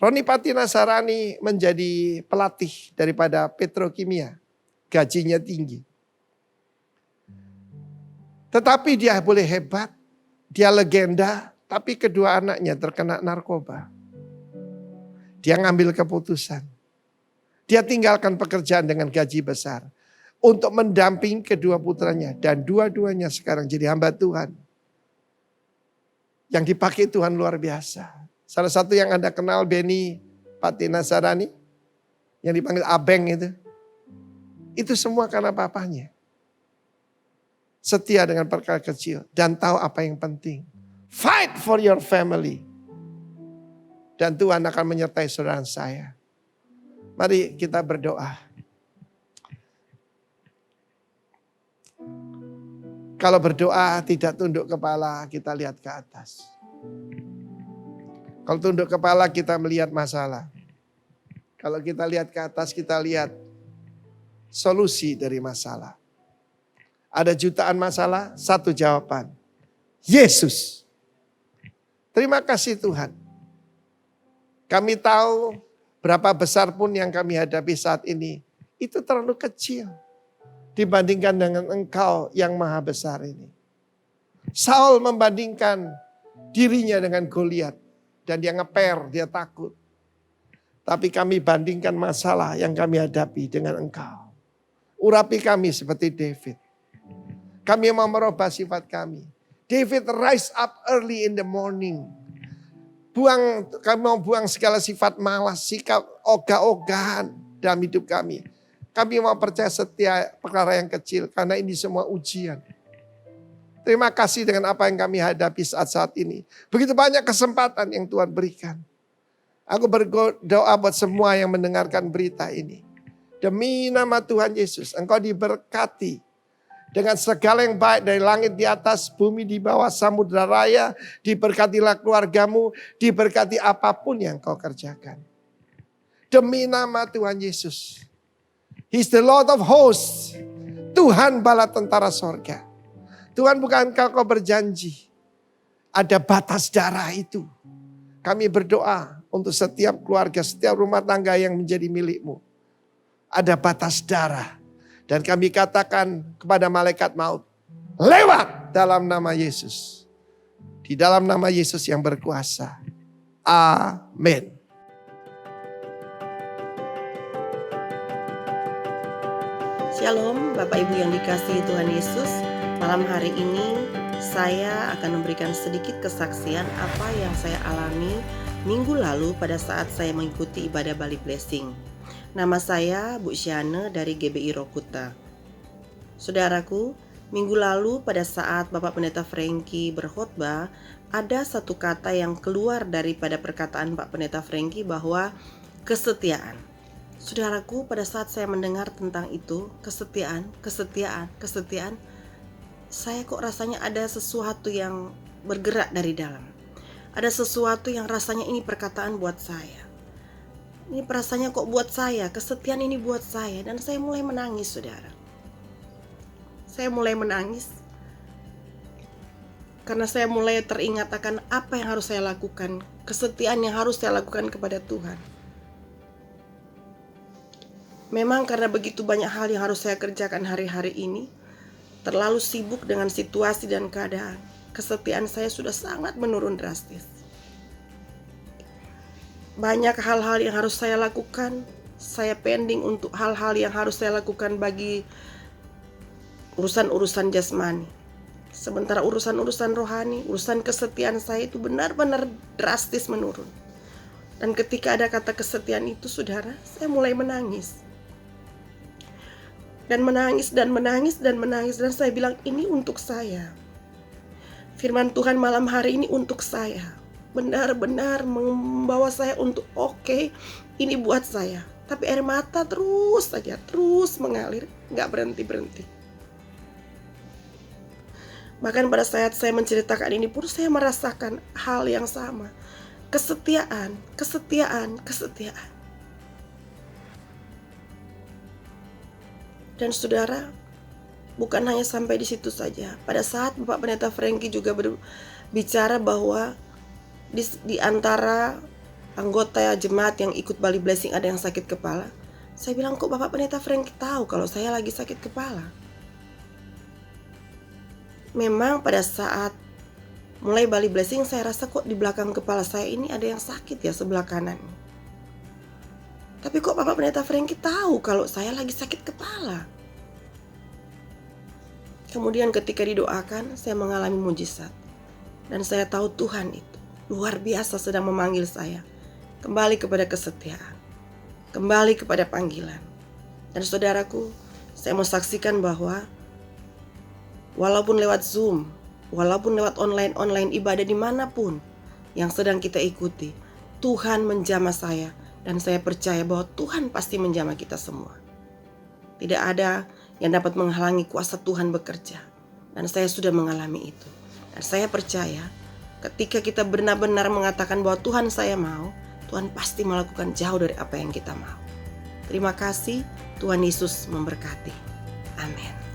[SPEAKER 4] Roni Patinasarani menjadi pelatih daripada petrokimia. Gajinya tinggi. Tetapi dia boleh hebat, dia legenda, tapi kedua anaknya terkena narkoba. Dia ngambil keputusan. Dia tinggalkan pekerjaan dengan gaji besar untuk mendampingi kedua putranya. Dan dua-duanya sekarang jadi hamba Tuhan. Yang dipakai Tuhan luar biasa. Salah satu yang Anda kenal Benny Patinasarani, yang dipanggil Abeng itu. Itu semua karena papanya. Setia dengan perkara kecil dan tahu apa yang penting. Fight for your family. Dan Tuhan akan menyertai saudara saya. Mari kita berdoa. Kalau berdoa tidak tunduk kepala, kita lihat ke atas. Kalau tunduk kepala kita melihat masalah. Kalau kita lihat ke atas kita lihat solusi dari masalah. Ada jutaan masalah, satu jawaban. Yesus. Terima kasih Tuhan. Kami tahu berapa besar pun yang kami hadapi saat ini. Itu terlalu kecil. Dibandingkan dengan Engkau yang maha besar ini. Saul membandingkan dirinya dengan Goliat. Dan dia ngeper, dia takut. Tapi kami bandingkan masalah yang kami hadapi dengan Engkau. Urapi kami seperti David. Kami mau merubah sifat kami. David rise up early in the morning. Kami mau buang segala sifat malas, sikap ogah-ogahan dalam hidup kami. Kami mau percaya setia perkara yang kecil karena ini semua ujian. Terima kasih dengan apa yang kami hadapi saat-saat ini. Begitu banyak kesempatan yang Tuhan berikan. Aku berdoa buat semua yang mendengarkan berita ini. Demi nama Tuhan Yesus, Engkau diberkati dengan segala yang baik dari langit di atas, bumi di bawah, samudera raya. Diberkatilah keluargamu, diberkati apapun yang kau kerjakan. Demi nama Tuhan Yesus. He's the Lord of hosts. Tuhan bala tentara sorga. Tuhan, bukankah kau berjanji ada batas darah itu? Kami berdoa untuk setiap keluarga, setiap rumah tangga yang menjadi milikmu. Ada batas darah. Dan kami katakan kepada malaikat maut, lewat dalam nama Yesus. Di dalam nama Yesus yang berkuasa. Amin.
[SPEAKER 8] Shalom Bapak Ibu yang dikasihi Tuhan Yesus. Malam hari ini saya akan memberikan sedikit kesaksian apa yang saya alami minggu lalu pada saat saya mengikuti ibadah Bali Blessing. Nama saya Bu Syane dari GBI Rokuta. Saudaraku, minggu lalu pada saat Bapak Pendeta Frankie berkhotbah, ada satu kata yang keluar daripada perkataan Pak Pendeta Frankie bahwa kesetiaan. Saudaraku, pada saat saya mendengar tentang itu, kesetiaan, saya kok rasanya ada sesuatu yang bergerak dari dalam. Ada sesuatu yang rasanya ini perkataan buat saya. Ini perasaannya kok buat saya, kesetiaan ini buat saya. Dan saya mulai menangis, saudara. Saya mulai menangis. Karena saya mulai teringat akan apa yang harus saya lakukan. Kesetiaan yang harus saya lakukan kepada Tuhan. Memang karena begitu banyak hal yang harus saya kerjakan hari-hari ini. Terlalu sibuk dengan situasi dan keadaan. Kesetiaan saya sudah sangat menurun drastis. Banyak hal-hal yang harus saya lakukan. Saya pending untuk hal-hal yang harus saya lakukan bagi urusan-urusan jasmani. Sementara urusan-urusan rohani, urusan kesetiaan saya itu benar-benar drastis menurun. Dan ketika ada kata kesetiaan itu, saudara, saya mulai menangis. Dan menangis. Dan saya bilang, ini untuk saya. Firman Tuhan malam hari ini untuk saya. Benar-benar membawa saya untuk oke, ini buat saya. Tapi air mata terus saja, terus mengalir, gak berhenti-berhenti. Bahkan pada saat saya menceritakan ini pun saya merasakan hal yang sama. Kesetiaan, kesetiaan, kesetiaan. Dan saudara, bukan hanya sampai di situ saja. Pada saat Bapak Pendeta Frankie juga berbicara bahwa di antara anggota jemaat yang ikut Bali Blessing ada yang sakit kepala. Saya bilang, kok Bapak Pendeta Frankie tahu kalau saya lagi sakit kepala? Memang pada saat mulai Bali Blessing saya rasa kok di belakang kepala saya ini ada yang sakit ya, sebelah kanan. Tapi kok Bapak Pendeta Frankie tahu kalau saya lagi sakit kepala? Kemudian ketika didoakan, saya mengalami mujizat. Dan saya tahu Tuhan itu luar biasa sedang memanggil saya kembali kepada kesetiaan, kembali kepada panggilan. Dan saudaraku, saya mau saksikan bahwa walaupun lewat Zoom, walaupun lewat online ibadah dimanapun yang sedang kita ikuti, Tuhan menjamah saya. Dan saya percaya bahwa Tuhan pasti menjamah kita semua. Tidak ada yang dapat menghalangi kuasa Tuhan bekerja. Dan saya sudah mengalami itu. Dan saya percaya ketika kita benar-benar mengatakan bahwa Tuhan saya mau, Tuhan pasti melakukan jauh dari apa yang kita mau. Terima kasih, Tuhan Yesus memberkati. Amin.